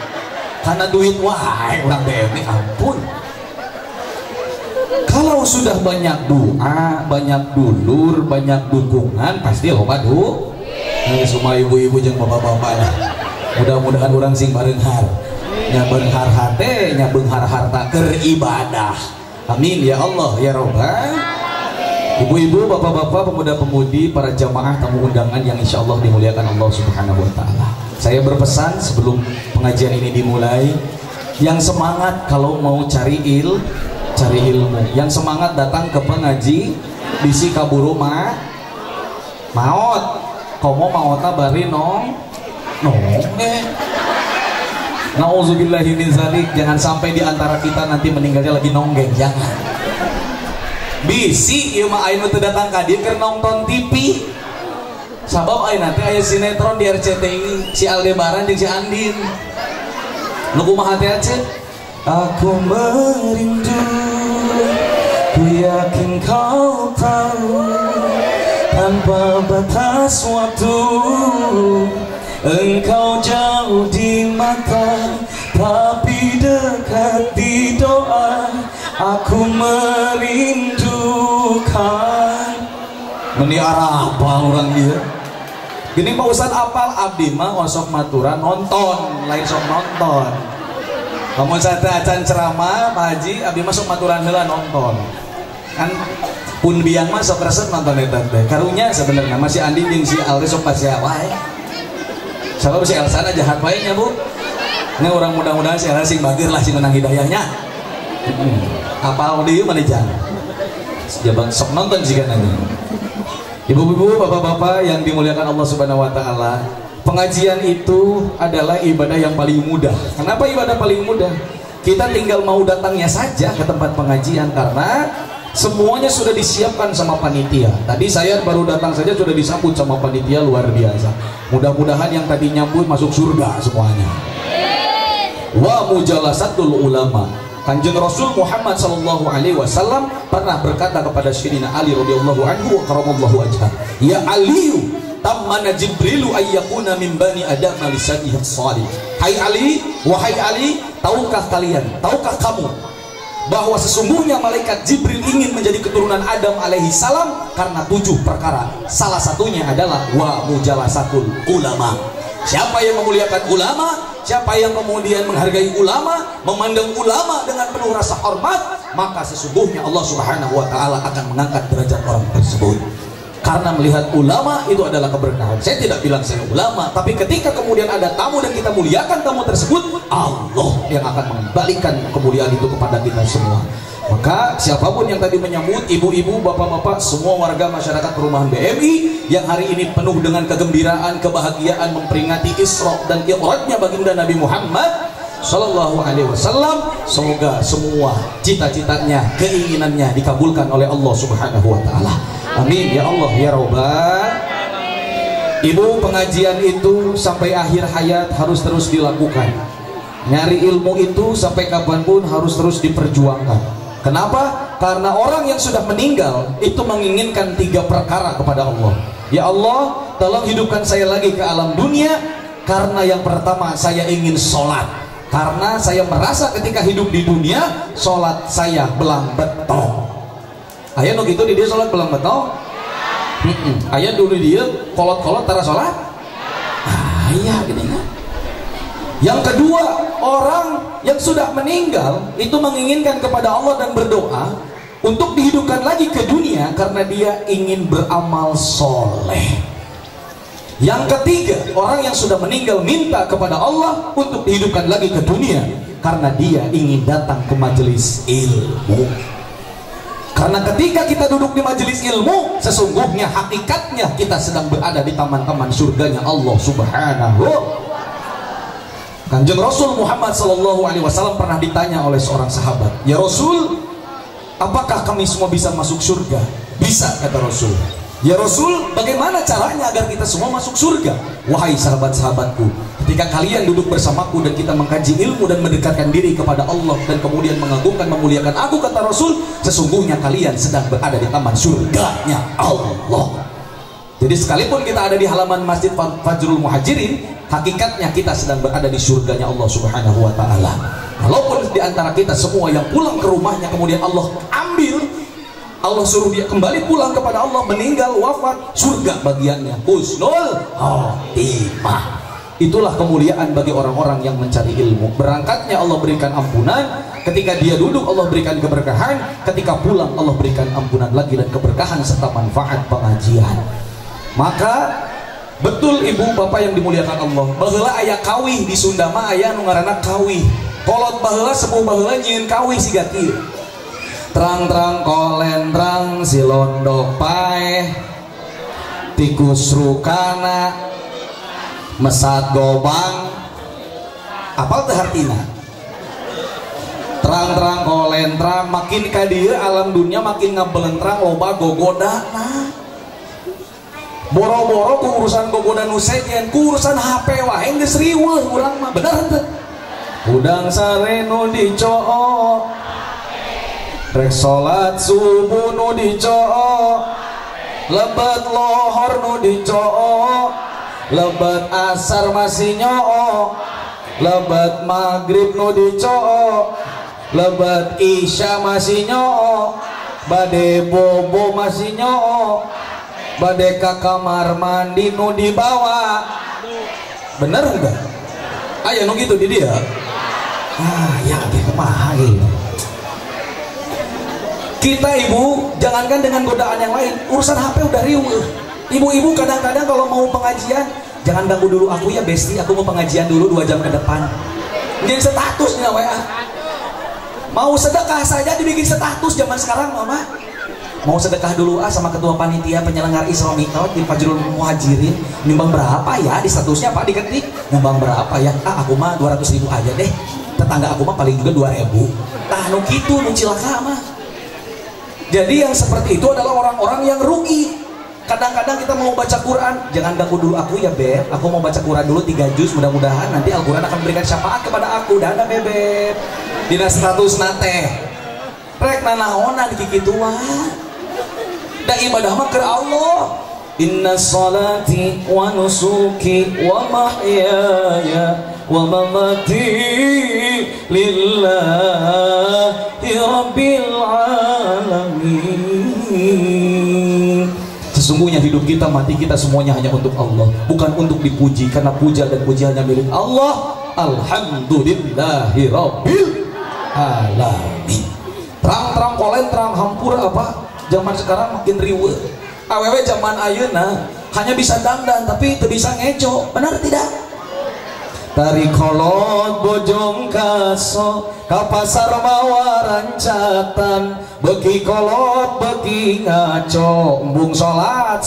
Karena duit wae urang BMI ampun. Kalau sudah banyak doa, banyak dulur, banyak dukungan, pasti loba ini semua ibu-ibu jeung bapak-bapak lah. Mudah-mudahan orang sing bareunghar. Nya beunghar hate, nya beunghar harta keur ibadah. Amin ya Allah ya Rabbal. Ibu-ibu, bapak-bapak, pemuda-pemudi, para jamaah tamu undangan yang insya Allah dimuliakan Allah Subhanahu wa Ta'ala. Saya berpesan sebelum pengajian ini dimulai, yang semangat kalau mau cari ilmu, yang semangat datang ke pengaji, bisi kaburu maot, komo maota bari nong Nauzubillahi min zalik. Jangan sampai di antara kita nanti meninggalnya lagi nonggeng, jangan. Bisi ieu mah aya nu teu datang ka dieu keur nonton TV. Sabab ayeuna teh aya sinetron di RCTI si Aldebaran jeung si Andin. Nu kumaha teh Aceh? Aku merindu, ku yakin kau tahu, tanpa batas waktu. Engkau jauh di mata, tapi dekat di doa. Aku merindukan. Meni arapal orang dia. Gini Pak Ustad apal abdi mah osok maturan nonton, lain sok nonton. Kamu sada acan ceramah Pak Haji, abdi mah sok maturan heula nonton. Kan pun biang mah sok resep nonton eta teh. Karunya sebenarnya masih Andi jeung si Alde sok pasea wae. Sabab si Elsana jahat wae nya Bu. Ini orang mudah-mudahan si Elsa sing bagir lah sing menang hidayahnya. Apal dieu mah jangan. Jabang sok nonton sih kan ini. Ibu-ibu, bapak-bapak yang dimuliakan Allah Subhanahu wa Ta'ala, pengajian itu adalah ibadah yang paling mudah. Kenapa ibadah paling mudah? Kita tinggal mau datangnya saja ke tempat pengajian karena semuanya sudah disiapkan sama panitia. Tadi saya baru datang saja sudah disambut sama panitia luar biasa. Mudah-mudahan yang tadi nyambut masuk surga semuanya. Wa mujalasatul ulama. Kanjeng Rasul Muhammad sallallahu alaihi wasallam pernah berkata kepada Sayyidina Ali radhiyallahu anhu wa karamallahu wajhah, "Ya Ali, tamana Jibrilu ayyakuna min bani Adam lisanihi shalih." Hai Ali, wahai Ali, tahukah kalian, tahukah kamu bahwa sesungguhnya malaikat Jibril ingin menjadi keturunan Adam alaihi salam karena 7 perkara. Salah satunya adalah wa mujalasatul ulama. Siapa yang memuliakan ulama, siapa yang kemudian menghargai ulama, memandang ulama dengan penuh rasa hormat, maka sesungguhnya Allah Subhanahu wa Ta'ala akan mengangkat derajat orang tersebut. Karena melihat ulama itu adalah keberkahan. Saya tidak bilang saya ulama, tapi ketika kemudian ada tamu dan kita muliakan tamu tersebut, Allah yang akan mengembalikan kemuliaan itu kepada kita semua. Maka siapapun yang tadi menyambut, ibu-ibu, bapak-bapak, semua warga masyarakat perumahan BMI yang hari ini penuh dengan kegembiraan, kebahagiaan memperingati Isra dan Mi'rajnya baginda Nabi Muhammad Sallallahu Alaihi Wasallam, semoga semua cita-citanya, keinginannya dikabulkan oleh Allah Subhanahu Wa Taala. Amin ya Allah ya Rabbal. Ibu, pengajian itu sampai akhir hayat harus terus dilakukan. Nyari ilmu itu sampai kapanpun harus terus diperjuangkan. Kenapa? Karena orang yang sudah meninggal itu menginginkan 3 perkara kepada Allah. Ya Allah, tolong hidupkan saya lagi ke alam dunia Karena yang pertama saya ingin sholat, karena saya merasa ketika hidup di dunia sholat saya belang betong. Ayah nu gitu di dia sholat belang betong. Ayah dulu dia kolot-kolot tara sholat. Ayah gini kan. Yang kedua, orang yang sudah meninggal itu menginginkan kepada Allah dan berdoa untuk dihidupkan lagi ke dunia karena dia ingin beramal soleh. Yang ketiga, orang yang sudah meninggal minta kepada Allah untuk dihidupkan lagi ke dunia karena dia ingin datang ke majelis ilmu. Karena ketika kita duduk di majelis ilmu, sesungguhnya hakikatnya kita sedang berada di taman-taman surganya Allah Subhanahu. Kanjeng Rasul Muhammad SAW pernah ditanya oleh seorang sahabat, "Ya Rasul, apakah kami semua bisa masuk surga?" "Bisa," kata Rasul. "Ya Rasul, bagaimana caranya agar kita semua masuk surga?" "Wahai sahabat-sahabatku, ketika kalian duduk bersamaku dan kita mengkaji ilmu dan mendekatkan diri kepada Allah dan kemudian mengagungkan, memuliakan aku," kata Rasul, "sesungguhnya kalian sedang berada di taman surganya Allah." Jadi sekalipun kita ada di halaman Masjid Fajrul Muhajirin, hakikatnya kita sedang berada di surganya Allah Subhanahu wa ta'ala. Walaupun di antara kita semua yang pulang ke rumahnya kemudian Allah ambil, Allah suruh dia kembali pulang kepada Allah, meninggal, wafat, surga bagiannya husnul khotimah. Itulah kemuliaan bagi orang-orang yang mencari ilmu. Berangkatnya Allah berikan ampunan, ketika dia duduk Allah berikan keberkahan, ketika pulang Allah berikan ampunan lagi dan keberkahan serta manfaat pengajian. Maka betul ibu bapak yang dimuliakan Allah, baheula aya kawih di Sunda mah aya nu ngaranna kawih. Kolot baheula sepuh baheula nyieun kawih siga kieu. Terang-terang kolentrang si londok paeh, tikus rukana, mesat gobang, apal teh hartina. Terang-terang kolentrang, makin ka dieu alam dunia makin ngabelentrang loba gogodana. Boro-boro ku urusan gogoda nu sejen, ku urusan HP wae geus riweuh urang mah, bener teh. Udang sare nu dicoo, rek salat subuh nu dicoo, lebet lohor nu dicoo, lebet asar masih nyoo, lebet maghrib nu dicoo, lebet isya masih nyoo, bade bobo masih nyoo, bade ka kamar mandi nu dibawa. Bener enggak? Aya nu gitu di dia. Ya ge kumaha ge. Kita ibu, jangankan dengan godaan yang lain, urusan HP udah riweuh. Ibu-ibu kadang-kadang kalau mau pengajian, jangan ganggu dulu aku ya besti, aku mau pengajian dulu 2 jam ke depan. Jadi statusnya WA. Mau sedekah saja dibikin status zaman sekarang mama. Mau sedekah dulu sama ketua panitia penyelenggara Isra Mi'raj di Fajrul Muhajirin, nyumbang berapa ya, di statusnya Pak diketik nyumbang berapa ya, aku mah 200.000 aja deh, tetangga aku mah paling juga 2.000. Tah nu kitu nu cilaka mah. Jadi yang seperti itu adalah orang-orang yang rugi. Kadang-kadang kita mau baca Quran, jangan ganggu dulu aku ya beb, aku mau baca Quran dulu 3 juz, mudah-mudahan nanti Al-Quran akan memberikan syafaat kepada aku. Dana bebeb dina status nate rek nanaonan kikituan. Da ibadah mah keur Allah. Inna salati wa nusuki wa mahyaya wa mamati lillahi rabbil alamin. Sesungguhnya hidup kita, mati kita semuanya hanya untuk Allah, bukan untuk dipuji, karena puja dan pujiannya milik Allah. Alhamdulillahi rabbil alamin. Terang-terang kolentrang hampura apa? Zaman sekarang makin riweuh. Awewe zaman ayeuna hanya bisa dandan tapi teu bisa ngeco. Benar tidak? Tari kolot bojong kaso ka pasar mawa rancatan, beuki kolot beuki ngaco, embung salat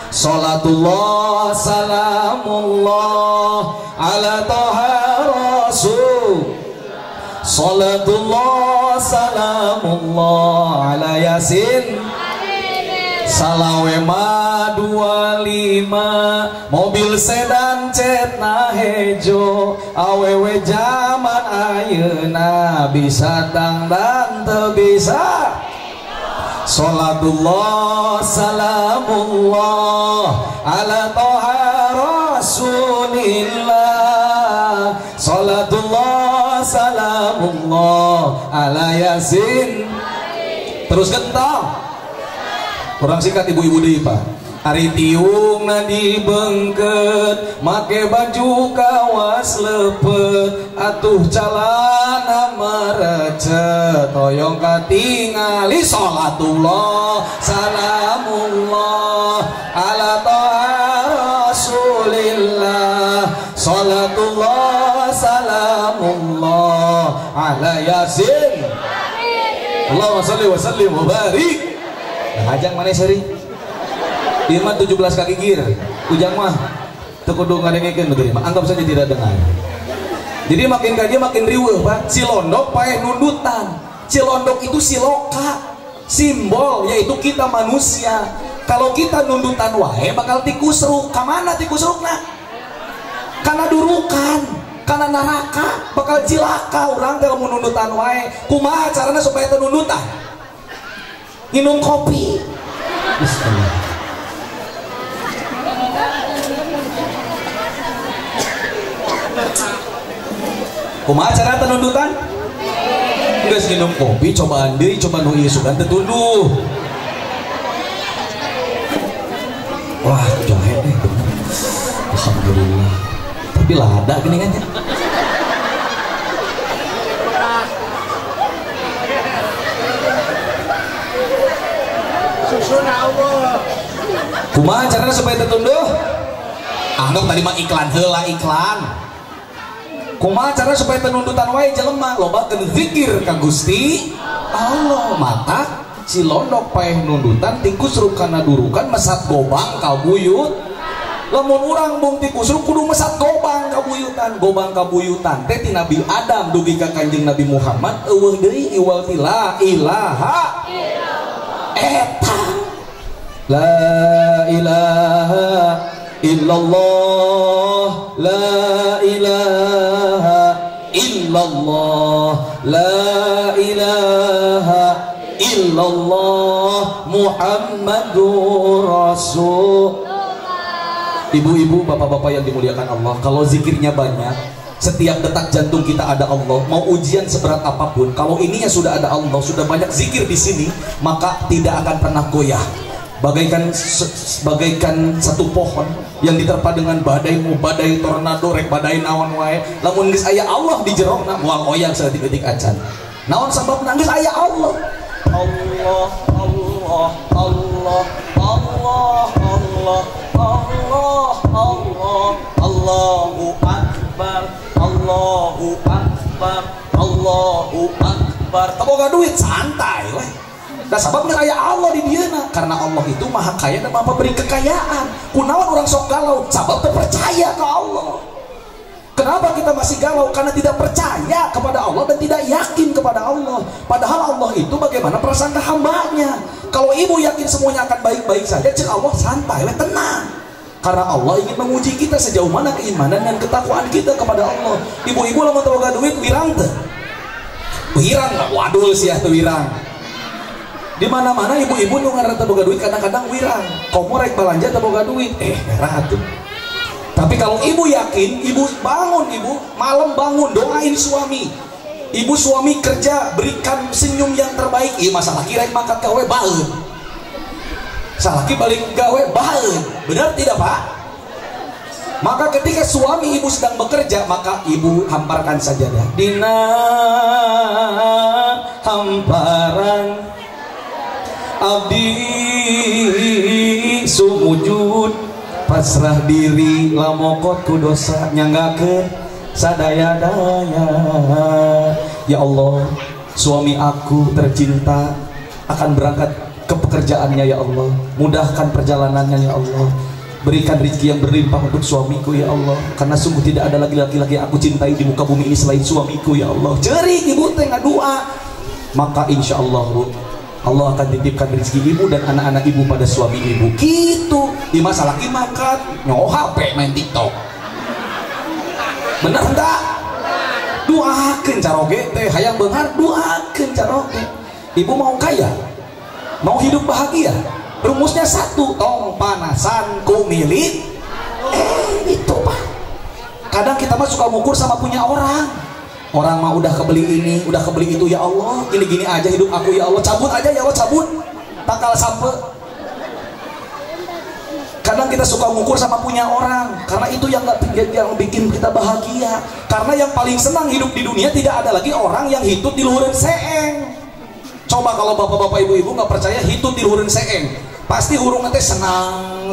salatullah salamullah ala toha rasul, salatullah salamullah ala yasin, salawe ma 25, mobil sedan cetna hejo, awewe zaman ayeuna bisa dangdan teu bisa. Salatullah salamullah ala toha rasul, ala yasin. Terus gentong. Kurang singkat ibu-ibu deui Pak. Ari tiung na dibengket, make baju kawas lepet, atuh calana merecet, toyong katingali salatullah salamullah ala toha rasulillah, salatullah salamullah ala yasin. Allahumma sholli wa sallim wa barik. Nah, ajang mana seri? Iman 17 kaki gir, ujang mah tekudu ngadengekeun betul mah, anggap saja tidak dengar. Jadi makin kaji makin riweuh Pak. Cilondok paeh nundutan. Cilondok itu siloka, simbol yaitu kita manusia. Kalau kita nundutan wae bakal tikusruk. Ka mana tikusrukna? Kana durukan, kana neraka, bakal cilaka urang teh lamun nundutan wae. Kumaha carana supaya teu nundutan? Minum kopi. Bismillah. Kumaha cara penundutan? Geus minum kopi, cobaan deui, coba nu ieu sugan teu tunduh. Wah, jahe deh. Alhamdulillah. Tapi lada gini kan ya. Susuna Allah. Kumaha carana supaya teu tunduh? Anggap tadi mah iklan heula iklan. Kumaha cara supaya penundutan wae jelema lobakeun zikir ka Gusti Allah. Mata cilondok paeh nundutan tikusruk kana durukan mesat gobang ka buyut. Lamun urang bung tikusruk kudu mesat gobang ka buyutan. Gobang ka buyutan teh ti Nabi Adam dugi ka Kanjeng Nabi Muhammad eueuh deui iwal ti la ilaha illallah. Eta la ilaha illallah, la ilaha illallah, la ilaha illallah, Muhammadur Rasulullah. Ibu-ibu, bapak-bapak yang dimuliakan Allah, kalau zikirnya banyak, setiap detak jantung kita ada Allah. Mau ujian seberat apapun, kalau ininya sudah ada Allah, sudah banyak zikir di sini, maka tidak akan pernah goyah. Bagaikan satu pohon yang diterpa dengan badai, mau badai tornado rek badai naon wae, lamun geus aya Allah di jerona moal oyang saeutik-eutik acan. Naon sababna? Geus aya Allah. Allah Allah Allah Allah Allah Allah Allah Allahu akbar Allahu akbar Allahu akbar. Boga duit santai we. Dan sebabnya aya Allah di dieuna, karena Allah itu maha kaya dan maha beri kekayaan. Kunaon orang sok galau? Sabab percaya ke Allah. Kenapa kita masih galau? Karena tidak percaya kepada Allah dan tidak yakin kepada Allah. Padahal Allah itu bagaimana prasangka hambanya. Kalau ibu yakin semuanya akan baik-baik saja, cek Allah santai, tenang. Karena Allah ingin menguji kita sejauh mana keimanan dan ketakwaan kita kepada Allah. Ibu-ibu lamun teu boga duit wirang teu? Wirang, waduh sia teu wirang. Di mana-mana ibu-ibu nu ngaranna teu boga duit kadang-kadang wirang. Komo rek balanja teu boga duit. Merah atuh. Tapi kalau ibu yakin, ibu bangun, ibu malam bangun doain suami. Ibu suami kerja berikan senyum yang terbaik. Ieu masalah kira makat gawe baeun. Salaki balik gawe baeun. Benar tidak, Pak? Maka ketika suami ibu sedang bekerja, maka ibu hamparkan sajadah. Dina hamparan abdi sumujud pasrah diri lamokot ku dosa nyanggakeun sadaya-daya. Ya Allah, suami aku tercinta akan berangkat ke pekerjaannya ya Allah, mudahkan perjalanannya ya Allah, berikan rezeki yang berlimpah untuk suamiku ya Allah, karena sungguh tidak ada lagi laki-laki yang aku cintai di muka bumi ini selain suamiku ya Allah. Cerik ibu teh ngadoa, maka insya Allah Allah akan titipkan rezeki ibu dan anak-anak ibu pada suami ibu. Gitu. Di masa laki makan nyoh HP main TikTok. Bener enggak? Doakeun caroge teh hayang beunghar, doakeun caroge. Ibu mau kaya, mau hidup bahagia, rumusnya satu, tong panasan ku milik. Itu Pak. Kadang kita mah suka ngukur sama punya orang. Orang mah udah kebeli ini, udah kebeli itu, ya Allah, gini-gini aja hidup aku, ya Allah, cabut aja ya Allah, cabut. Takal sampai. Kadang kita suka ngukur sama punya orang, karena itu yang bikin kita bahagia. Karena yang paling senang hidup di dunia tidak ada lagi orang yang hitut di luhureun seeng. Coba kalau bapak-bapak ibu-ibu nggak percaya hitut di luhureun seeng, pasti hurung teh senang.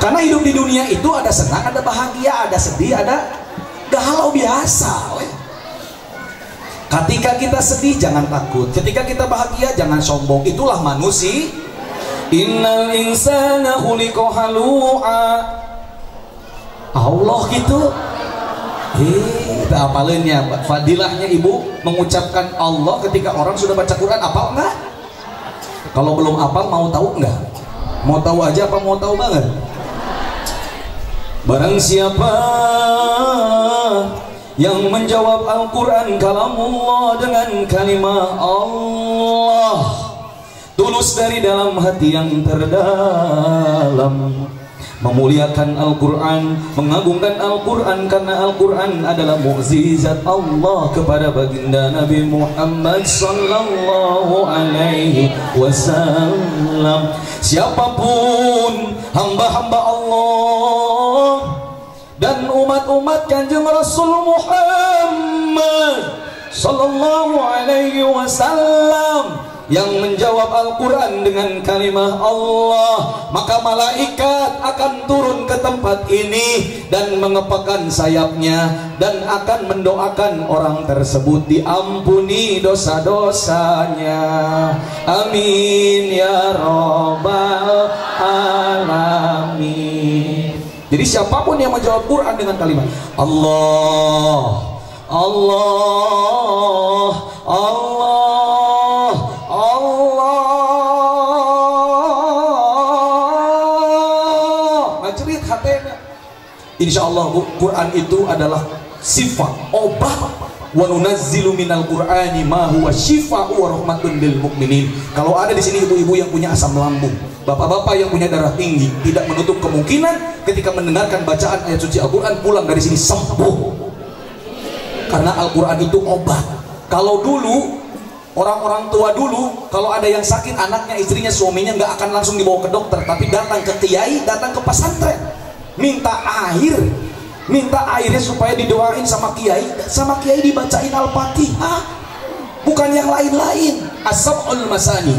Karena hidup di dunia itu ada senang, ada bahagia, ada sedih, ada galau biasa. Ketika kita sedih jangan takut, ketika kita bahagia jangan sombong. Itulah manusia. Innal insana khuliqa halu'a. Allah gitu. Kita apalnya fadilahnya ibu mengucapkan Allah ketika orang sudah baca Quran. Apal enggak? Kalau belum apal mau tahu enggak? Mau tahu aja apa mau tahu banget? Barang siapa yang menjawab Al-Quran kalamullah dengan kalimat Allah, tulus dari dalam hati yang terdalam, memuliakan Al-Quran, mengagungkan Al-Quran, karena Al-Quran adalah mukjizat Allah kepada baginda Nabi Muhammad sallallahu alaihi wasallam. Siapapun hamba-hamba Allah dan umat-umat Kanjeng Rasul Muhammad sallallahu alaihi wasallam yang menjawab Al-Quran dengan kalimat Allah, maka malaikat akan turun ke tempat ini dan mengepakkan sayapnya dan akan mendoakan orang tersebut diampuni dosa-dosanya. Amin ya rabbal alamin. Jadi siapapun yang menjawab Quran dengan kalimat Allah, Allah, Allah, Allah, ngacerit hatena. Insya Allah Quran itu adalah sifat obat. Wa nunazzilu minal Qur'ani ma huwa syifaa'u wa rahmatun lil mu'minin. Kalau ada di sini ibu-ibu yang punya asam lambung, bapak-bapak yang punya darah tinggi, tidak menutup kemungkinan ketika mendengarkan bacaan ayat suci Al-Quran pulang dari sini sembuh. Karena Al-Quran itu obat. Kalau dulu orang-orang tua dulu, kalau ada yang sakit anaknya, istrinya, suaminya, nggak akan langsung dibawa ke dokter, tapi datang ke kiai, datang ke pesantren, minta airnya supaya didoain sama kiai dibacain Al-Fatihah, bukan yang lain-lain. As-sab'ul masani.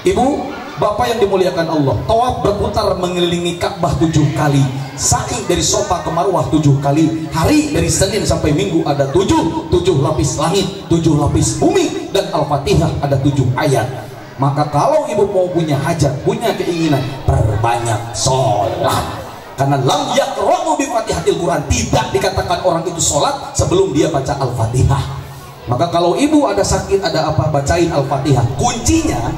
Ibu, bapak yang dimuliakan Allah, tawaf berputar mengelilingi Ka'bah 7 kali, sa'i dari Sofa ke Marwah 7 kali, hari dari Senin sampai Minggu ada 7 lapis langit, 7 lapis bumi, dan Al-Fatihah ada 7 ayat. Maka kalau ibu mau punya hajat, punya keinginan, perbanyak sholat. Karena lam yaqra'u bi Fatihatil Quran, tidak dikatakan orang itu sholat sebelum dia baca Al-Fatihah. Maka kalau ibu ada sakit, ada apa, bacain Al-Fatihah. Kuncinya,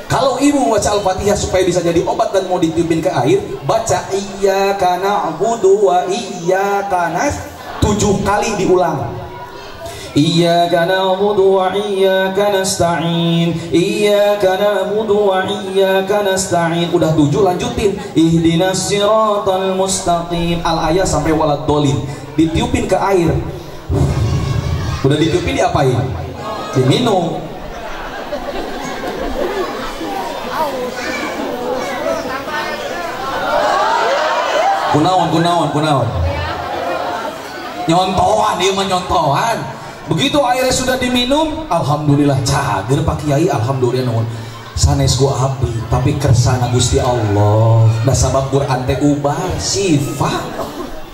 kalau ibu baca Al-Fatihah supaya bisa jadi obat dan mau ditiupin ke air, baca iyyaka na'budu wa iyyaka nasta'in 7 kali diulang. Iyyaka na'budu wa iyyaka nasta'in, iyyaka na'budu wa iyyaka nasta'in. Udah 7 lanjutin ihdinas siratal mustaqim, al-ayah sampai waladdallin. Ditiupin ke air. Udah ditiupin diapain? Diminum. Kunaon nyontohan, dia menyontohan. Begitu airnya sudah diminum, alhamdulillah cager Pak Kiai, alhamdulillah nuhun. Sanes gua abdi, tapi kersana Gusti Allah. Da sabab Quran teh ubah sifat.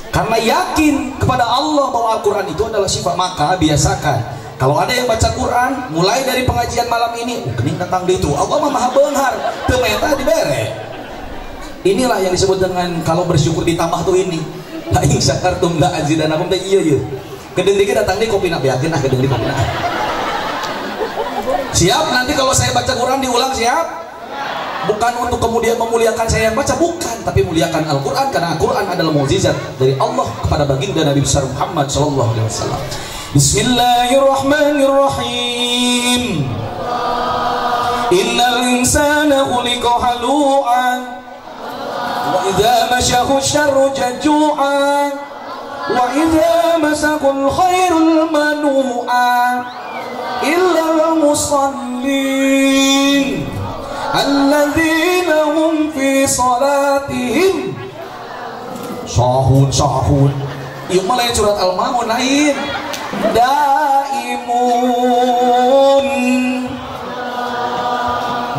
Karena yakin kepada Allah bahwa Al-Quran itu adalah sifat, maka biasakan kalau ada yang baca Quran mulai dari pengajian malam ini, kening tentang itu Allah maha benar, teu meta dibere. Inilah yang disebut dengan kalau bersyukur ditambah tuh ini. La in syakartum la azidanakum, teh ieu. Kedeng dikit datang di kopi nabiakeun kedeng di kopi. Siap nanti kalau saya baca Quran diulang, siap? Bukan untuk kemudian memuliakan saya yang baca, bukan, tapi muliakan Al-Quran, karena Al-Quran adalah mukjizat dari Allah kepada baginda Nabi besar Muhammad sallallahu alaihi wasallam. Bismillahirrahmanirrahim. Innal insana khuliqa halu'an wa idza masyahu syarru jaju'an wa idza masakul khairul manu'a illal musallin alladzina hum fi salatihim sahun. Ieu mah lain surat Al-Maun lain. Daimun.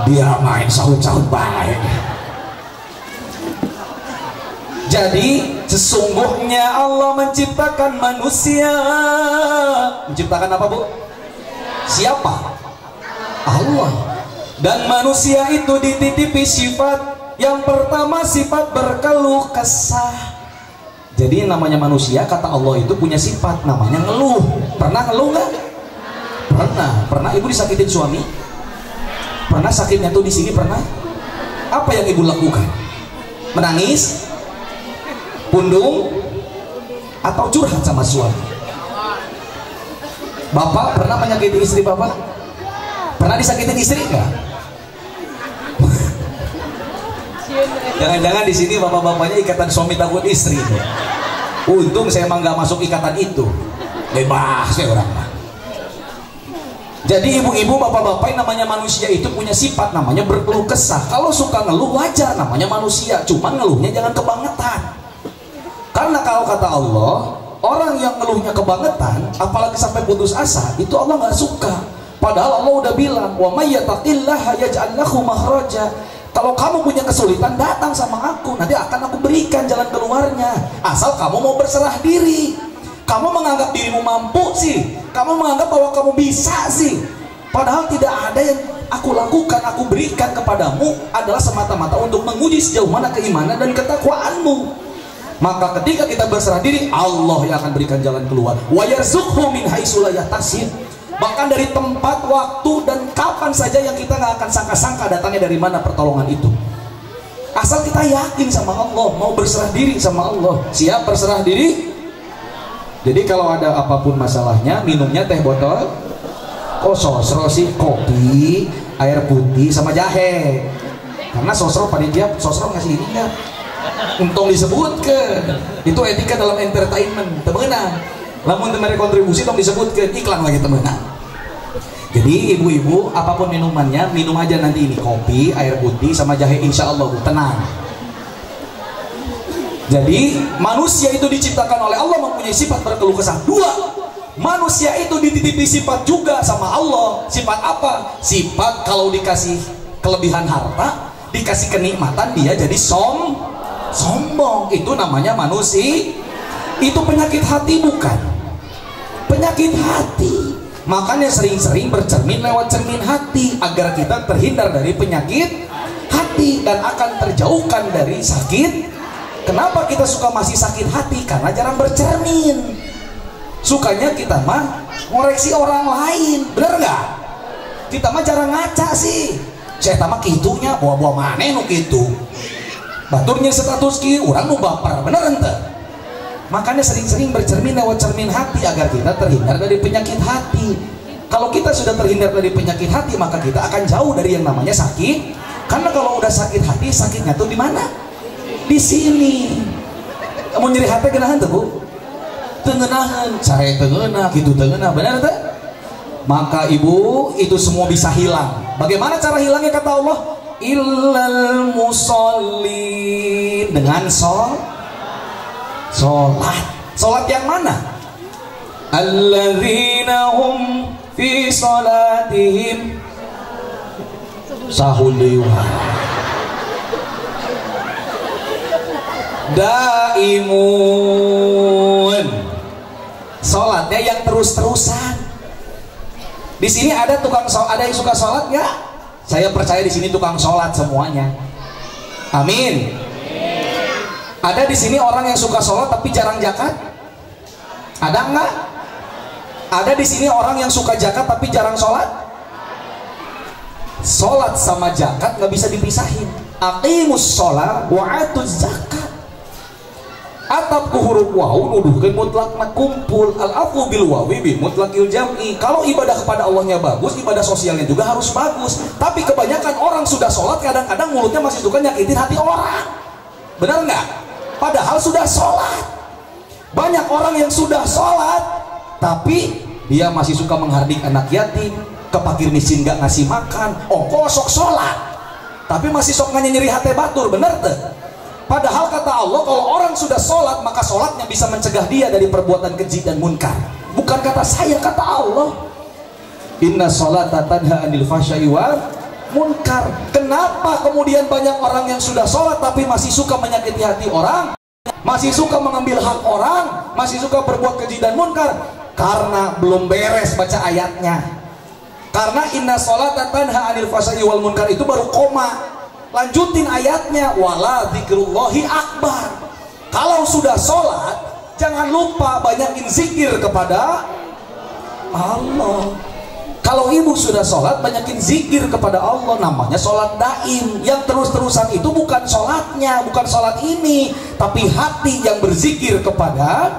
Dia main sahun baik. Jadi sesungguhnya Allah menciptakan manusia. Menciptakan apa, Bu? Siapa? Allah. Dan manusia itu dititipi sifat. Yang pertama sifat berkeluh kesah. Jadi namanya manusia, kata Allah itu punya sifat namanya ngeluh. Pernah ngeluh nggak? Pernah ibu disakitin suami? Pernah sakitnya tuh di sini pernah? Apa yang ibu lakukan? Menangis? Pundung? Atau curhat sama suami? Bapak pernah menyakiti istri bapak? Pernah disakitin istri nggak? Jangan-jangan di sini bapak-bapaknya ikatan suami takut istri. Untung saya emang nggak masuk ikatan itu. Bebas ya orang. Jadi ibu-ibu, bapak-bapak yang namanya manusia itu punya sifat namanya berkeluh kesah. Kalau suka ngeluh wajar, namanya manusia. Cuman ngeluhnya jangan kebangetan. Karena kalau kata Allah, orang yang ngeluhnya kebangetan, apalagi sampai putus asa, itu Allah nggak suka. Padahal Allah udah bilang, wa may yattaqillaha yaj'al lahu makhraja. Kalau kamu punya kesulitan, datang sama aku, nanti akan aku berikan jalan keluarnya. Asal kamu mau berserah diri. Kamu menganggap dirimu mampu sih, kamu menganggap bahwa kamu bisa sih. Padahal tidak ada yang aku lakukan, aku berikan kepadamu adalah semata-mata untuk menguji sejauh mana keimanan dan ketakwaanmu. Maka ketika kita berserah diri, Allah yang akan berikan jalan keluar. Wa yarzuqhu min haitsu la yahtasib. Bahkan dari tempat, waktu, dan kapan saja yang kita nggak akan sangka-sangka datangnya dari mana pertolongan itu. Asal kita yakin sama Allah, mau berserah diri sama Allah. Siap berserah diri? Jadi kalau ada apapun masalahnya, minumnya teh botol, sosro sih kopi, air putih sama jahe. Karena sosro panitia, sosro ngasih ini enggak? Untung disebutkan. Itu etika dalam entertainment, temenan. Lamun temen kontribusi tong disebutkan, iklan lagi temenan. Jadi ibu-ibu, apapun minumannya, minum aja nanti ini kopi, air putih sama jahe, insya Allah tenang. Jadi manusia itu diciptakan oleh Allah mempunyai sifat berkeluh kesah. Dua, manusia itu dititipi sifat juga sama Allah. Sifat apa? Sifat kalau dikasih kelebihan harta, dikasih kenikmatan, dia jadi sombong. Itu namanya manusia. Itu penyakit hati bukan? Penyakit hati. Makanya sering-sering bercermin lewat cermin hati agar kita terhindar dari penyakit hati dan akan terjauhkan dari sakit. Kenapa kita suka masih sakit hati? Karena jarang bercermin. Sukanya kita mah ngoreksi orang lain, bener nggak? Kita mah jarang ngaca sih. Saya mah kitunya buah-buah maneh nu kitu. Baturnya status ki, orang nu baper, bener ente? Makanya sering-sering bercermin lewat cermin hati agar kita terhindar dari penyakit hati. Kalau kita sudah terhindar dari penyakit hati, maka kita akan jauh dari yang namanya sakit. Karena kalau udah sakit hati, sakitnya tuh di mana? Di sini. Kamu nyeri hati genahan tuh, Bu? Tengenahan, saya tengenah, gitu tengenah, benar tuh? Maka ibu, itu semua bisa hilang. Bagaimana cara hilangnya kata Allah? Illal musallin, dengan Sholat yang mana? Alladzina hum fi sholatihim sahun daimun. Sholatnya yang terus-terusan. Di sini ada ada yang suka sholat nggak? Saya percaya di sini tukang sholat semuanya. Amin. Ada di sini orang yang suka sholat tapi jarang zakat? Ada enggak? Ada di sini orang yang suka zakat tapi jarang sholat? Sholat sama zakat nggak bisa dipisahin. Aqimus sholat wa atuz zakat. Atap ku huruf wawu nuduhkeun mutlakna kumpul, al-afu bil wawi bi mutlaqil jam'i. Kalau ibadah kepada Allahnya bagus, ibadah sosialnya juga harus bagus. Tapi kebanyakan orang sudah sholat kadang-kadang mulutnya masih suka nyakitin hati orang. Benar nggak? Padahal sudah sholat. Banyak orang yang sudah sholat tapi dia masih suka menghardik anak yatim, ke fakir miskin gak ngasih makan, sok sholat tapi masih sok nyeri hati batur, bener tuh? Padahal kata Allah, kalau orang sudah sholat maka sholatnya bisa mencegah dia dari perbuatan keji dan munkar. Bukan kata saya, kata Allah. Inna sholata tanha anil fahsya'i wal munkar. Kenapa kemudian banyak orang yang sudah sholat tapi masih suka menyakiti hati orang, masih suka mengambil hak orang, masih suka berbuat keji dan munkar? Karena belum beres baca ayatnya. Karena inna sholata tanha anil fahsya'i wal munkar itu baru koma. Lanjutin ayatnya, wala dzikrullahi akbar. Kalau sudah sholat jangan lupa banyakin zikir kepada Allah. Kalau ibu sudah sholat banyakin zikir kepada Allah, namanya sholat daim. Yang terus-terusan itu bukan sholatnya, bukan sholat ini, tapi hati yang berzikir kepada.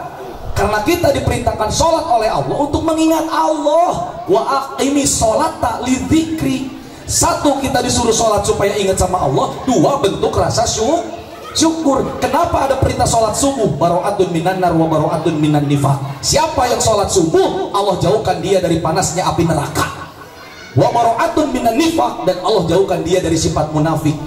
Karena kita diperintahkan sholat oleh Allah untuk mengingat Allah. Wa aqimis sholata lidzikri. Satu, kita disuruh sholat supaya ingat sama Allah. Dua, bentuk rasa syukur. Kenapa ada perintah sholat subuh? Baro'atun minan nar wa baro'atun minan nifaq. Siapa yang sholat subuh, Allah jauhkan dia dari panasnya api neraka. Wa baro'atun minan nifaq, dan Allah jauhkan dia dari sifat munafik.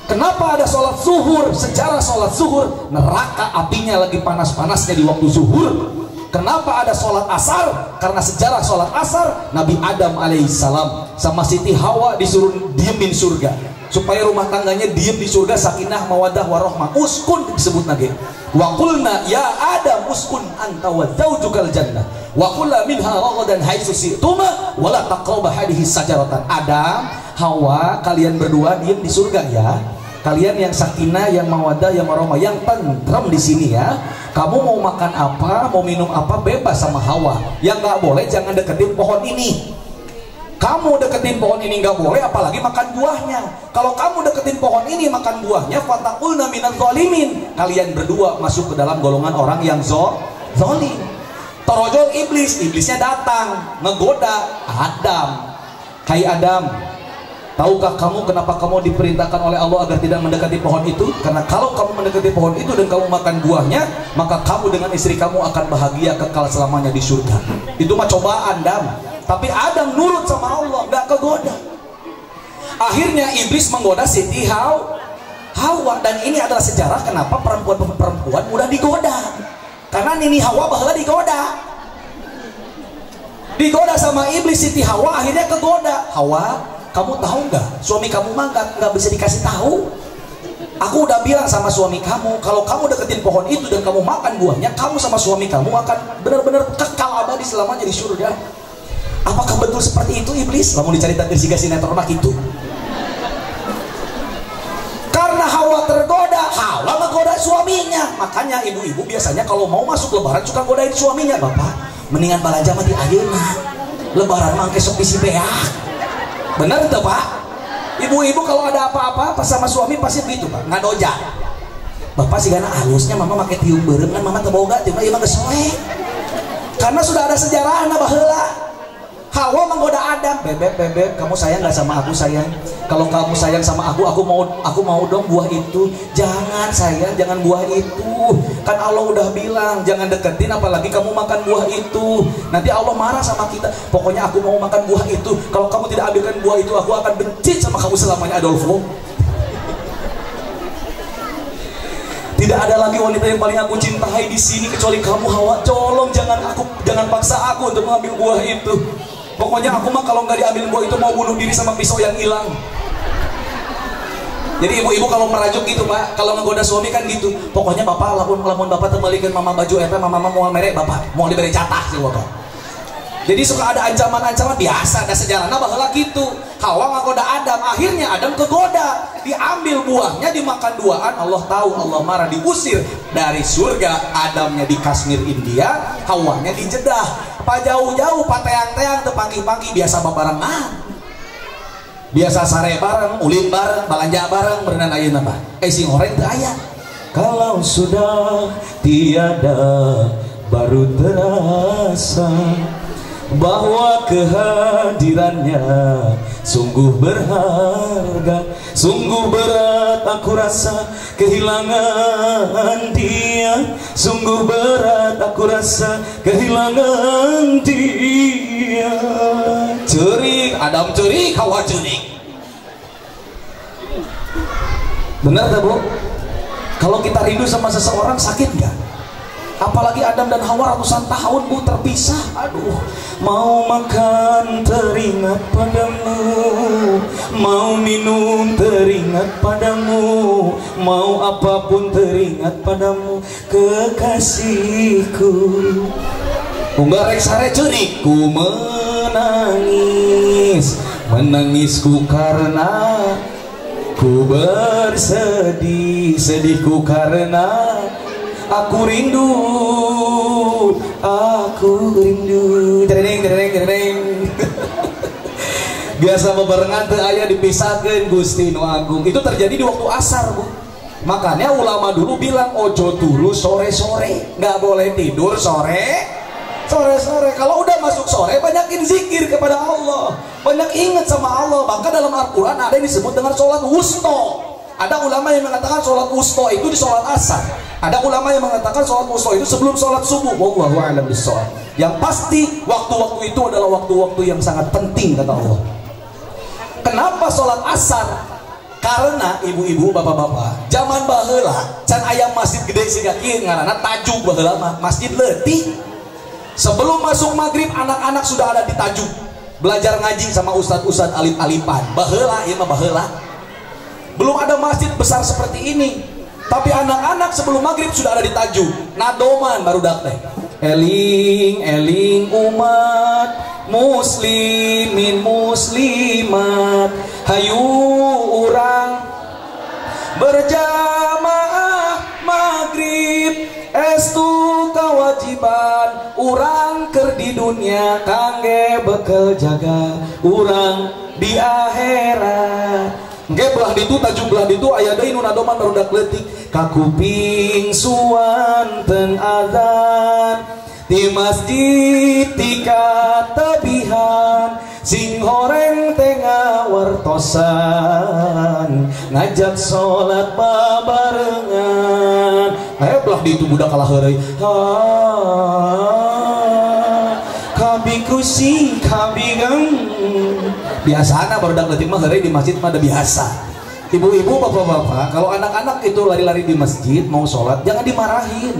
Kenapa ada sholat zuhur? Sejarah sholat zuhur, neraka apinya lagi panas-panasnya di waktu zuhur. Kenapa ada sholat asar? Karena sejarah sholat asar, Nabi Adam alaihissalam sama Siti Hawa disuruh diemin surga supaya rumah tangganya diem di surga, sakinah mawadah warohmah. Uskun disebut lagi. Wa qulna ya Adam uskun anta wa zaujukal jannah wa kula minha ragadan haitsu syi'tuma wa la taqrabu hadhihi sajaratan. Adam, Hawa, kalian berdua diem di surga ya. Kalian yang sakinah, yang mawadah, yang warohmah, yang tentrem di sini ya. Kamu mau makan apa, mau minum apa, bebas sama Hawa. Yang nggak boleh jangan deketin pohon ini. Kamu deketin pohon ini nggak boleh, apalagi makan buahnya. Kalau kamu deketin pohon ini makan buahnya, fataqulna minaz zalimin. Kalian berdua masuk ke dalam golongan orang yang zalim. Torojol iblisnya datang ngegoda Adam. Hai Adam, tahukah kamu kenapa kamu diperintahkan oleh Allah agar tidak mendekati pohon itu? Karena kalau kamu mendekati pohon itu dan kamu makan buahnya, maka kamu dengan istri kamu akan bahagia kekal selamanya di surga. Itu mah cobaan, Adam. Tapi Adam nurut sama Allah, gak kegoda. Akhirnya iblis menggoda Siti Hawa, dan ini adalah sejarah kenapa perempuan mudah digoda. Karena Nini Hawa bahwa digoda sama iblis. Siti Hawa akhirnya kegoda. Hawa, kamu tahu nggak? Suami kamu mah nggak bisa dikasih tahu. Aku udah bilang sama suami kamu, kalau kamu deketin pohon itu dan kamu makan buahnya, kamu sama suami kamu akan benar-benar kekal abadi selamanya di surga. Apakah betul seperti itu iblis? Kamu diceritakan si sinetron itu. Karena Hawa tergoda, Hawa menggoda suaminya. Makanya ibu-ibu biasanya kalau mau masuk lebaran suka godain suaminya. Bapak, mendingan balanja mah di ayeuna. Lebaran mah kesok bisi beak. Benar tuh Pak? Ibu-ibu kalau ada apa-apa pas sama suami pasti begitu Pak, ngadoja. Bapak sih karena halusnya mama pakai tiung bereng kan mama teboga tiba ieu mah geus soek. Karena sudah ada sejarahna baheula. Hawa menggoda Adam, bebek, kamu sayang nggak sama aku sayang? Kalau kamu sayang sama aku mau dong buah itu. Jangan sayang, jangan buah itu. Kan Allah udah bilang jangan deketin, apalagi kamu makan buah itu. Nanti Allah marah sama kita. Pokoknya aku mau makan buah itu. Kalau kamu tidak ambilkan buah itu, aku akan benci sama kamu selamanya, Adolfo. Tidak ada lagi wanita yang paling aku cintai di sini kecuali kamu Hawa. Tolong jangan paksa aku untuk mengambil buah itu. Pokoknya aku mah kalau nggak diambil buah itu mau bunuh diri sama pisau yang hilang. Jadi ibu-ibu kalau merajuk gitu Pak, kalau ngegoda suami kan gitu. Pokoknya bapak lamun bapak terbalikin mama baju eta, mama mau merek bapak, mau diberi catah sih bapak. Jadi suka ada ancaman-ancaman biasa, ada sejarahnya baheula gitu. Hawa ngagoda Adam, akhirnya Adam kegoda, diambil buahnya, dimakan duaan. Allah tahu, Allah marah, diusir dari surga. Adamnya di Kashmir India, Hawanya di Jeddah. Pak jauh-jauh, pak teang-teang, tepagi-pagi biasa babarengan. Biasa sare bareng, ulin bareng, balanja bareng, berenang ayeuna mah. Sing oreng teu aya. Kalau sudah tiada baru terasa bahwa kehadirannya sungguh berharga, sungguh berat aku rasa kehilangan dia. Sungguh berat aku rasa kehilangan dia. Cerik, Adam cerik, Hawa cerik. Benar tak, Bu? Kalau kita rindu sama seseorang sakit nggak? Apalagi Adam dan Hawa ratusan tahun, Bu, terpisah. Aduh, mau makan teringat padamu, mau minum teringat padamu, mau apapun teringat padamu, kekasihku. Unggah rek sare cerik, ku menangis, menangisku karena ku bersedih, sedihku karena aku rindu, aku rindu. Dereng, dereng, dereng. Biasa bebarengan teu aya dipisahkeun Gusti Nu Agung. Itu terjadi di waktu asar, Bu. Makanya ulama dulu bilang ojo tulu sore-sore, nggak boleh tidur sore. Sore-sore, kalau udah masuk sore banyakin zikir kepada Allah, banyak ingat sama Allah. Bahkan dalam Al-Quran ada yang disebut dengan sholat wusto. Ada ulama yang mengatakan sholat wusto itu di sholat asar. Ada ulama yang mengatakan sholat wusto itu sebelum sholat subuh. Wallahu a'lam bishawab. Yang pasti waktu-waktu itu adalah waktu-waktu yang sangat penting kata Allah. Kenapa sholat asar? Karena ibu-ibu, bapak-bapak, zaman baheula can ayam masjid gede siga kieu ngaranna tajuk baheula mah masjid leutik. Sebelum masuk maghrib anak-anak sudah ada di tajuk, belajar ngaji sama ustadz-ustadz alif-alifan. Baheula ieu mah baheula. Belum ada masjid besar seperti ini, tapi anak-anak sebelum maghrib sudah ada di tajuk. Nadoman barudak teh. Eling eling umat muslimin muslimat, hayu urang berjamaah maghrib, estu kewajiban urang keur di dunia kangge bekel jaga urang di akhirat. Engke belah ditu tajuk belah ditu aya deui nu nadoman barudak leutik, kakuping suanten azan di masjid tika tabihan, sing horeng tengah wartosan ngajak sholat babarengan. Belah ditu budak kalah heureuy, kabi kusi kabi gang. Biasana barudak leutik mah heureuy di masjid mah ada biasa. Ibu-ibu, bapak-bapak, kalau anak-anak itu lari-lari di masjid mau sholat jangan dimarahin.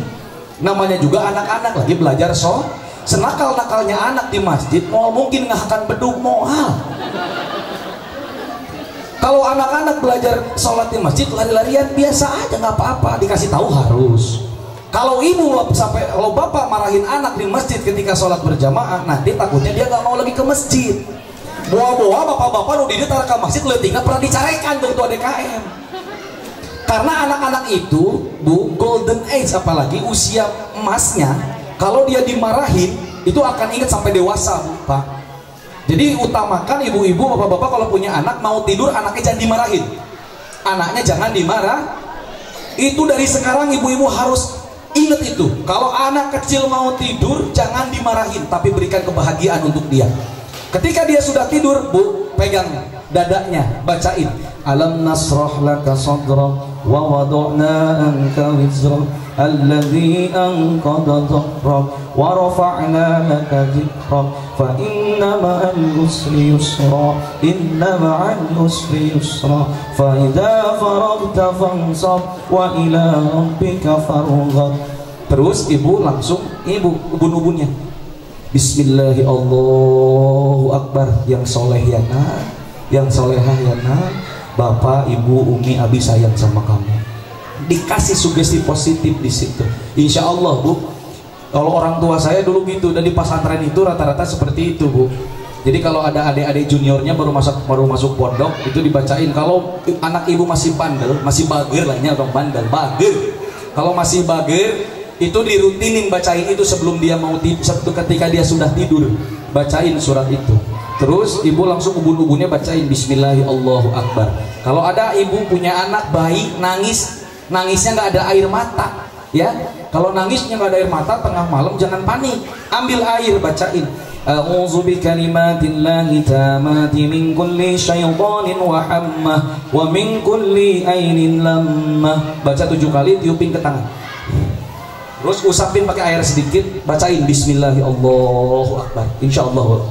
Namanya juga anak-anak lagi belajar sholat. Senakal-nakalnya anak di masjid mau mungkin ngahkan bedug moal. Kalau anak-anak belajar sholat di masjid lari-larian biasa aja, nggak apa-apa, dikasih tahu harus. Kalau ibu sampai kalau bapak marahin anak di masjid ketika sholat berjamaah, nanti takutnya dia nggak mau lagi ke masjid. Bawa-bawa bapak-bapak nu di dieu tara ka masjid leutingna pernah dicarekan tuh DKM. Karena anak-anak itu, Bu, golden age apalagi usia emasnya, kalau dia dimarahin itu akan ingat sampai dewasa, Bu, Pak. Jadi utamakan ibu-ibu, bapak-bapak kalau punya anak mau tidur anaknya jangan dimarahin. Anaknya jangan dimarah. Itu dari sekarang ibu-ibu harus ingat itu. Kalau anak kecil mau tidur jangan dimarahin, tapi berikan kebahagiaan untuk dia. Ketika dia sudah tidur, Bu, pegang dadanya, bacain alam nasrah laka sadrak wa wada'na anka wizrak alladhi anqadha dhahrak wa rafa'na laka dhikrak fa inna ma'al usri yusra inna ma'al usri yusra fa idza faragta fansab wa ila rabbika farghab. Terus ibu langsung ubun-ubunnya Bismillahi Allahu Akbar, yang soleh ya nak, yang solehah ya nak, bapak, ibu, umi, abi sayang sama kamu. Dikasih sugesti positif di situ. Insya Allah, Bu. Kalau orang tua saya dulu gitu, dan di pesantren itu rata-rata seperti itu, Bu. Jadi kalau ada adik-adik juniornya baru masuk pondok itu dibacain. Kalau anak ibu masih bandel, masih bager lahnya orang bandel, bager. Kalau masih bager itu dirutinin bacain itu sebelum dia mau tidur, ketika dia sudah tidur bacain surat itu. Terus ibu langsung ubun-ubunnya bacain Bismillahirrahmanirrahim. Kalau ada ibu punya anak bayi nangisnya nggak ada air mata, ya, kalau nangisnya nggak ada air mata tengah malam jangan panik, ambil air bacain A'udzu bikalimatillahi tammati min kulli syaitanin wa hammah wa min kulli ainin lammah. Baca 7 kali, tiupin ke tangan. Terus usapin pakai air sedikit, bacain bismillahirrahmanirrahim, Allahu akbar. Insyaallah.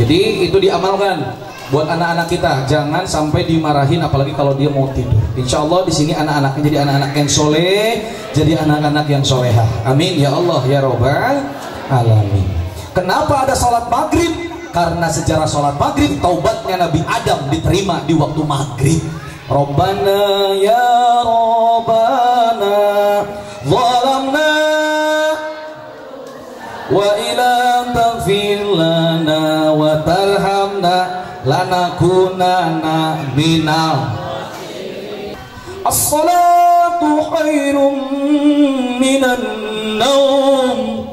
Jadi itu diamalkan buat anak-anak kita, jangan sampai dimarahin apalagi kalau dia mau tidur. Insyaallah di sini anak-anaknya jadi anak-anak yang soleh, jadi anak-anak yang soleha. Amin ya Allah ya Rabbal alamin. Kenapa ada sholat maghrib? Karena sejarah sholat maghrib, taubatnya Nabi Adam diterima di waktu maghrib. Rabbana ya Rabbana zalamna wa ilam taghfir lana wa tarhamna lanakunanna minal as-salatu khairum minan naum.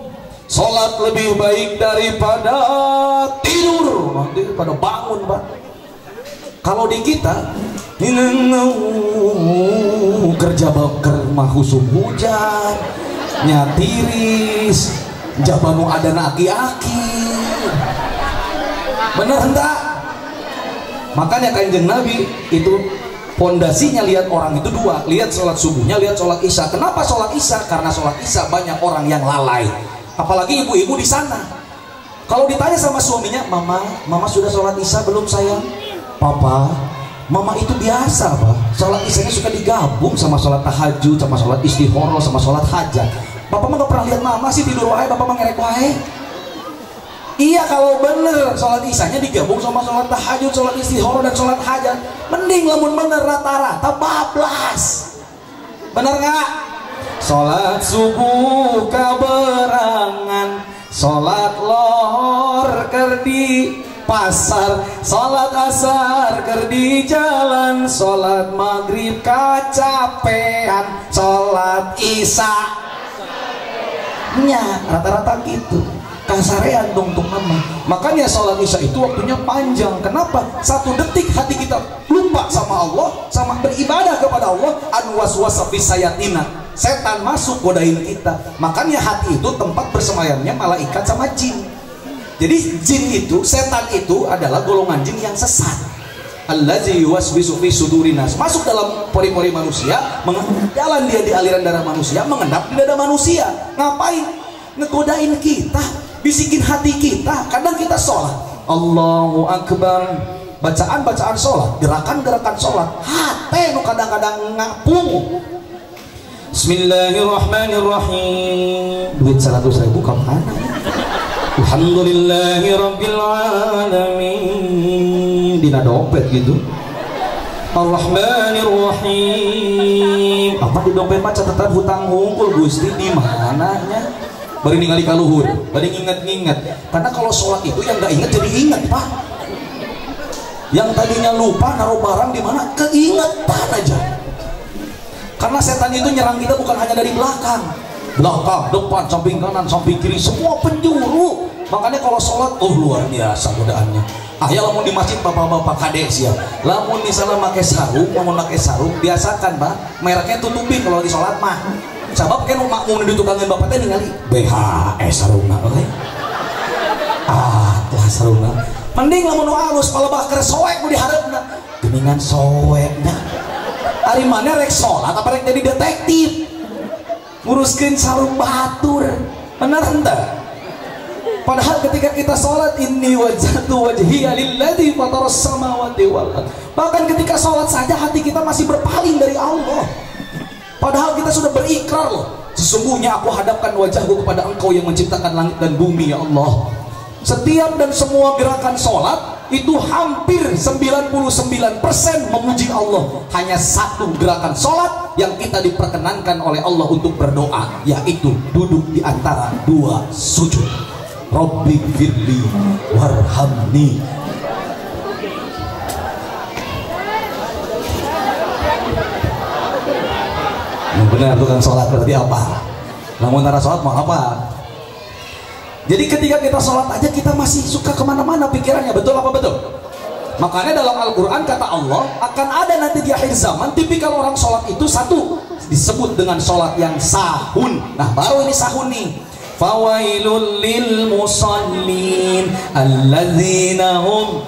Salat lebih baik daripada tidur, daripada bangun, Pak. Kalau di kita kerja baker mah husum hujan, nyatiris, jabanu ada aki-aki. Bener enggak? Makanya kanjeng Nabi itu pondasinya lihat orang itu dua, lihat sholat subuhnya, lihat sholat isya. Kenapa sholat isya? Karena sholat isya banyak orang yang lalai, apalagi ibu-ibu di sana. Kalau ditanya sama suaminya, mama sudah sholat isya belum sayang? Papa, mama itu biasa, Pak. Sholat isyanya suka digabung sama sholat tahajud, sama sholat istihoroh, sama sholat hajat. Papa mah gak pernah lihat mama sih tidur wae, Papa mah ngerek wae. Iya, kalau bener sholat isyanya digabung sama sholat tahajud, sholat istihoroh, dan sholat hajat, mending lamun bener rata-rata bablas. Bener gak? Sholat subuh kaberangan, sholat lohor kerdi pasar, sholat asar ker di jalan, sholat maghrib kacapean, sholat isya nya rata-rata gitu kasarean dong mama. Makanya sholat isya itu waktunya panjang. Kenapa? 1 detik hati kita lupa sama Allah, sama beribadah kepada Allah, anwaswasa fisayatina, setan masuk godain kita. Makanya hati itu tempat bersemayamnya malaikat sama jin. Jadi jin itu, setan itu adalah golongan jin yang sesat. Allazi yuwaswisu fi sudurin nas, masuk dalam pori-pori manusia, jalan dia di aliran darah manusia, mengendap di dada manusia. Ngapain? Ngegodain kita, bisikin hati kita. Kadang kita sholat, Allahu Akbar, bacaan-bacaan sholat, gerakan-gerakan sholat, hati nu kadang-kadang ngapung. Bismillahirrahmanirrahim. Duit 100.000 kemana? Alhamdulillahi Rabbil Alamin. Dina dompet gitu. Ar-Rahmanir-Rahim. Apa di dompet mah catatan hutang hungkul Gusti di mananya? Bari ningali ka luhur, bari nginget-nginget. Karena kalau sholat itu yang gak inget jadi inget, Pak. Yang tadinya lupa naruh barang di mana, keingetan aja. Karena setan itu nyerang kita bukan hanya dari belakang, depan, samping kanan, samping kiri, semua penjuru. Makanya kalau sholat, luar biasa godaannya. Ya lamun di masjid bapak-bapak kades ya, lamun misalnya pakai sarung, mau pakai sarung, biasakan Pak, mereknya tutupin kalau di sholat mah. Sebab kan makmum di tukangin bapak teh ningali BHS sarungna, oke? Lah sarungna. Mending lamun halus, kalau bakar soek mau diharapna, geningan soeknya. Ari mana rek sholat, apa rek jadi detektif? Nguruskan sarung batur, benar enggak? Padahal ketika kita sholat, inni wajhatu wajhiya lilladzi fataras samawati wal ardh. Bahkan ketika sholat saja hati kita masih berpaling dari Allah. Padahal kita sudah berikrar loh, sesungguhnya aku hadapkan wajahku kepada Engkau yang menciptakan langit dan bumi, ya Allah. Setiap dan semua gerakan sholat itu hampir 99% memuji Allah. Hanya satu gerakan sholat yang kita diperkenankan oleh Allah untuk berdoa, yaitu duduk di antara 2 sujud. Rabbi firli warhamni. Benar tukang sholat berarti apa? Namun nara sholat mau apa? Jadi ketika kita sholat aja kita masih suka kemana-mana pikirannya, betul apa betul? Makanya dalam Al-Quran kata Allah akan ada nanti di akhir zaman tipikal orang sholat itu satu disebut dengan sholat yang sahun. Nah baru ini sahun nih. fawailul lil musallin alladzina hum.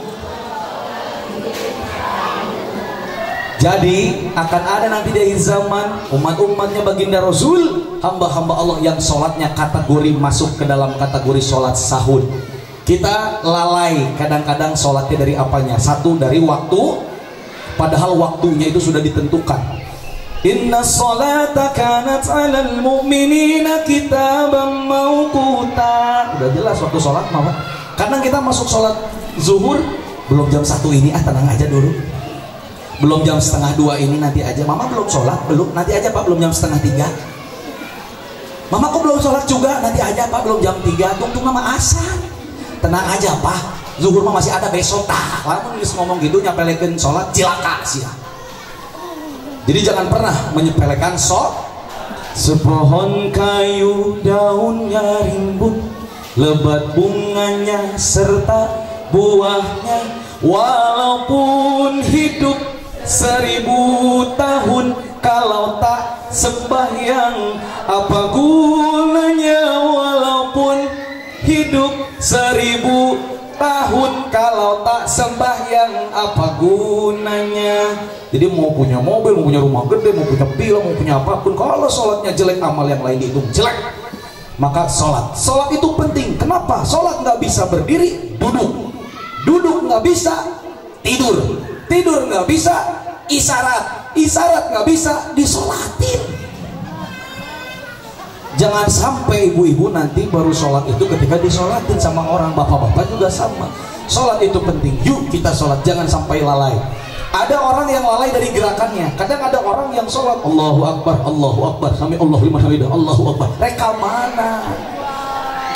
Jadi akan ada nanti di akhir zaman umat-umatnya baginda Rasul, hamba-hamba Allah yang sholatnya kategori masuk ke dalam kategori sholat sahur. Kita lalai kadang-kadang sholatnya dari apanya? Satu, dari waktu, padahal waktunya itu sudah ditentukan. Inna sholata kanat 'alal mu'minina kitaban mawquta. Udah jelas waktu sholat mama. Kadang kita masuk sholat zuhur belum jam 1 ini, tenang aja dulu. Belum jam setengah 2 ini, nanti aja. Mama belum sholat, belum, nanti aja pak, belum jam setengah 3. Mama kok belum sholat juga, nanti aja pak, belum jam 3. Tunggu mama asar. Tenang aja pak, zuhur mah masih ada besok. Tak, lalu nulis ngomong gitu nyepelekan sholat, cilaka sih. Jadi jangan pernah menyepelekan sholat. Sepohon kayu daunnya rimbun, lebat bunganya serta buahnya, walaupun hidup 1000 tahun, kalau tak sembahyang apa gunanya? Walaupun hidup 1000 tahun, kalau tak sembahyang apa gunanya? Jadi mau punya mobil, mau punya rumah gede, mau punya villa, mau punya apapun, kalau sholatnya jelek, amal yang lain dihitung jelek. Maka sholat itu penting. Kenapa? Sholat nggak bisa berdiri, duduk nggak bisa, tidur nggak bisa, isyarat nggak bisa, disolatin. Jangan sampai ibu-ibu nanti baru sholat itu ketika disolatin sama orang. Bapak-bapak juga sama. Sholat itu penting, yuk kita sholat, jangan sampai lalai. Ada orang yang lalai dari gerakannya. Kadang ada orang yang sholat Allahu Akbar sampai Allahu liman hamidah, Allahu Akbar. Mereka mana?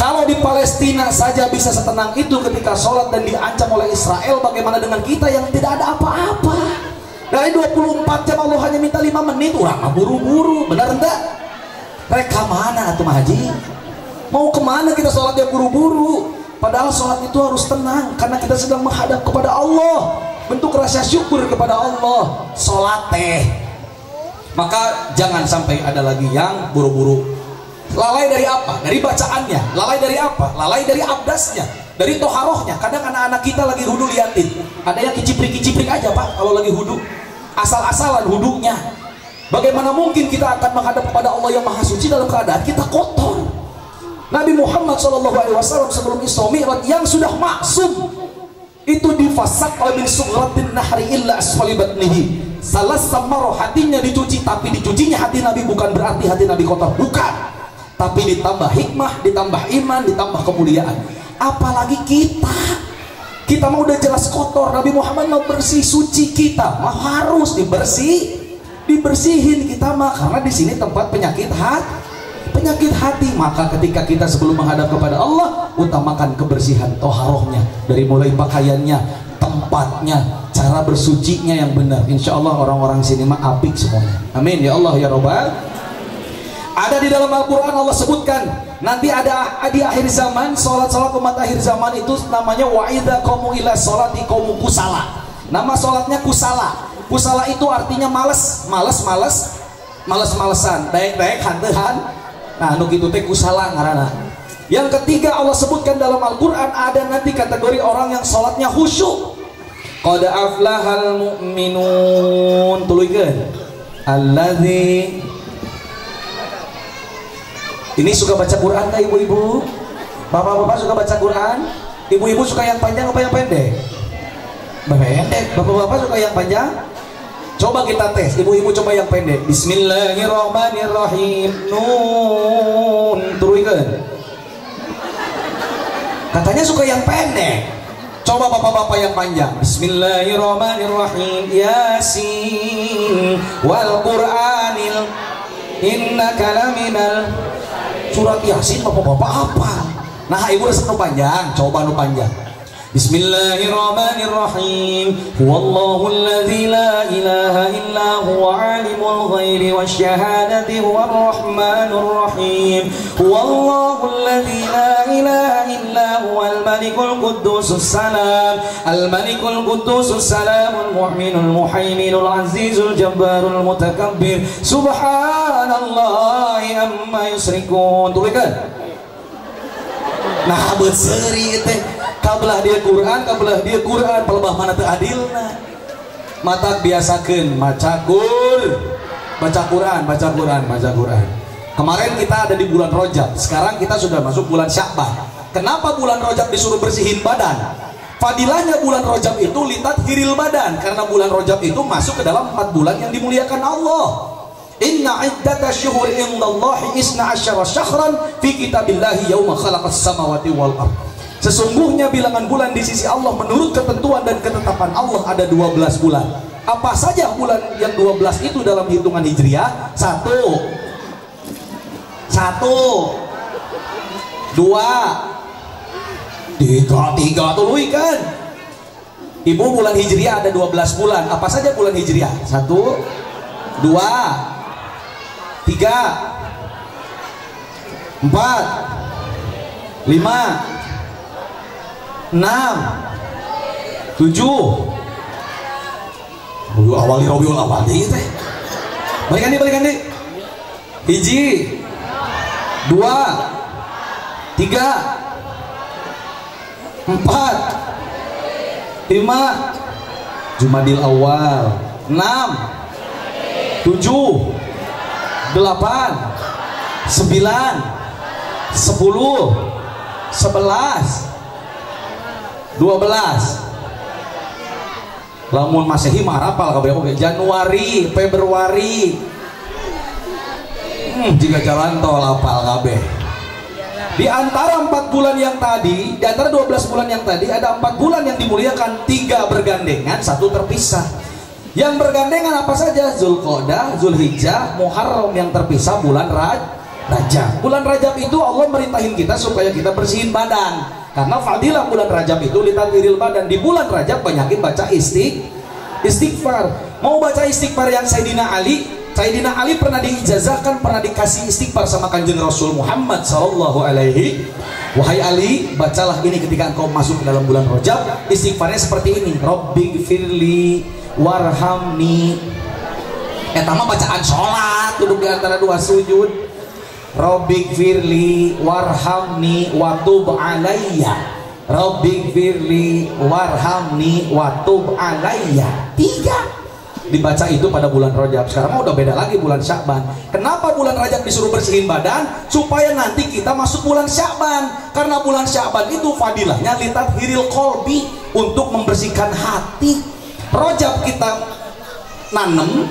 Kalau di Palestina saja bisa setenang itu ketika sholat dan diancam oleh Israel, bagaimana dengan kita yang tidak ada apa-apa? Dari 24 jam Allah hanya minta 5 menit, orang buru-buru, benar enggak? Mereka mana tuh Haji? Mau kemana kita sholatnya buru-buru? Padahal sholat itu harus tenang, karena kita sedang menghadap kepada Allah, bentuk rasa syukur kepada Allah. Sholat teh, maka jangan sampai ada lagi yang buru-buru. Lalai dari apa? Dari bacaannya. Lalai dari apa? Lalai dari abdasnya, dari toharohnya. Kadang anak-anak kita lagi hudu, liatin, ada yang kiciprik-kiciprik aja pak kalau lagi hudu, asal-asalan hudunya. Bagaimana mungkin kita akan menghadap kepada Allah yang maha suci dalam keadaan kita kotor? Nabi Muhammad SAW sebelum Isra Mi'raj yang sudah maksum itu difasak oleh min sughratin nahri illa asfali batnihi. Salah samaro, hatinya dicuci, tapi dicucinya hati Nabi bukan berarti hati Nabi kotor, bukan. Tapi ditambah hikmah, ditambah iman, ditambah kemuliaan. Apalagi kita mau udah jelas kotor, Nabi Muhammad mau bersih suci kita, mah harus dibersihin kita mah, karena di sini tempat penyakit hati. Maka ketika kita sebelum menghadap kepada Allah, utamakan kebersihan toharohnya, dari mulai pakaiannya, tempatnya, cara bersucinya yang benar. Insya Allah orang-orang sini mah apik semuanya. Amin ya Allah ya Rabbal. Ada di dalam Al-Quran Allah sebutkan nanti ada di akhir zaman, sholat umat akhir zaman itu namanya wa'idha qamu ila sholati qamu kusala. Nama sholatnya kusala. Kusala itu artinya males-malesan, daek-daek hantehan. Nah nu kitu teh kusala ngaranna. Yang ketiga Allah sebutkan dalam Al-Quran ada nanti kategori orang yang sholatnya khusyuk. Qad aflahal mu'minun, tuluykeun alladzi. Ini suka baca Quran kah ibu-ibu? Bapak-bapak suka baca Quran? Ibu-ibu suka yang panjang apa yang pendek? Pendek. Bapak-bapak suka yang panjang? Coba kita tes, ibu-ibu coba yang pendek. Bismillahirrahmanirrahim. Nun, turunkan. Katanya suka yang pendek. Coba bapak-bapak yang panjang. Bismillahirrahmanirrahim. Yasin wal Qur'anil innaka laminal. Surat Yasin bapak-bapak apa? Nah ibu resep nu panjang, coba nu panjang. Bismillahirrahmanirrahim. Huwallahu alladzi la ilaha illa huwa alimul ghaibi wasyahadati huwar rahmanur rahim. Huwallahu alladzi la ilaha illa huwal malikul quddusus salam. Al malikul quddusus salamul mu'minul muhaiminul azizul jabbarul mutakabbir. Subhanallahi amma yusyrikun. Tuliskan. Nah berseri teh kabelah dia Quran pelebah mana teu adilna mata biasakeun baca Quran. Kemarin kita ada di bulan Rajab, sekarang kita sudah masuk bulan Sya'ban. Kenapa bulan Rajab disuruh bersihin badan? Fadilahnya bulan Rajab itu litathiril badan, karena bulan Rajab itu masuk ke dalam 4 bulan yang dimuliakan Allah. Inna iddatash syuhuri indallahi 12 syahran fi kitabillahi yauma khalaqas samawati wal ardh. Sesungguhnya bilangan bulan di sisi Allah menurut ketentuan dan ketetapan Allah ada 12 bulan. Apa saja bulan yang 12 itu dalam hitungan Hijriah? 1 2 3 tuluy kan. Ibu bulan Hijriah ada 12 bulan. Apa saja bulan Hijriah? 1 2 3 4 5 6 7 8 9 10 11 12 awal Rabiul Awal deui teh. Balikan deui. 1 2 3 4 5 6 7 8 9 10 11 12 Jumadil Awal 6 7 8 9 10 11 12 lamun Masehi mah rapal kabeh oge. Januari, Februari, jika jalan tol apal kabeh. Di antara 4 bulan yang tadi, di antara 12 bulan yang tadi ada 4 bulan yang dimuliakan, 3 bergandengan, 1 terpisah. Yang bergandengan apa saja? Zulqa'dah, Zulhijjah, Muharram. Yang terpisah bulan Rajab. Bulan Rajab itu Allah merintahin kita supaya kita bersihin badan. Karena fadilah bulan Rajab itu litathiril badan. Di bulan Rajab banyakin baca istighfar. Mau baca istighfar yang Sayyidina Ali pernah diijazahkan, pernah dikasih istighfar sama Kanjeng Rasul Muhammad sallallahu alaihi. Wahai Ali, bacalah ini ketika engkau masuk ke dalam bulan Rajab. Istighfarnya seperti ini. Rabbighfirli warhamni. Eta mah bacaan sholat, duduk di antara 2 sujud. Rabbighfirli warhamni watub alayya. Rabbighfirli warhamni watub alayya. 3 dibaca itu pada bulan Rajab. Sekarang udah beda lagi bulan Sya'ban. Kenapa bulan Rajab disuruh bersihin badan? Supaya nanti kita masuk bulan Sya'ban. Karena bulan Sya'ban itu fadilahnya litathiril qalbi, untuk membersihkan hati. Rajab kita nanem,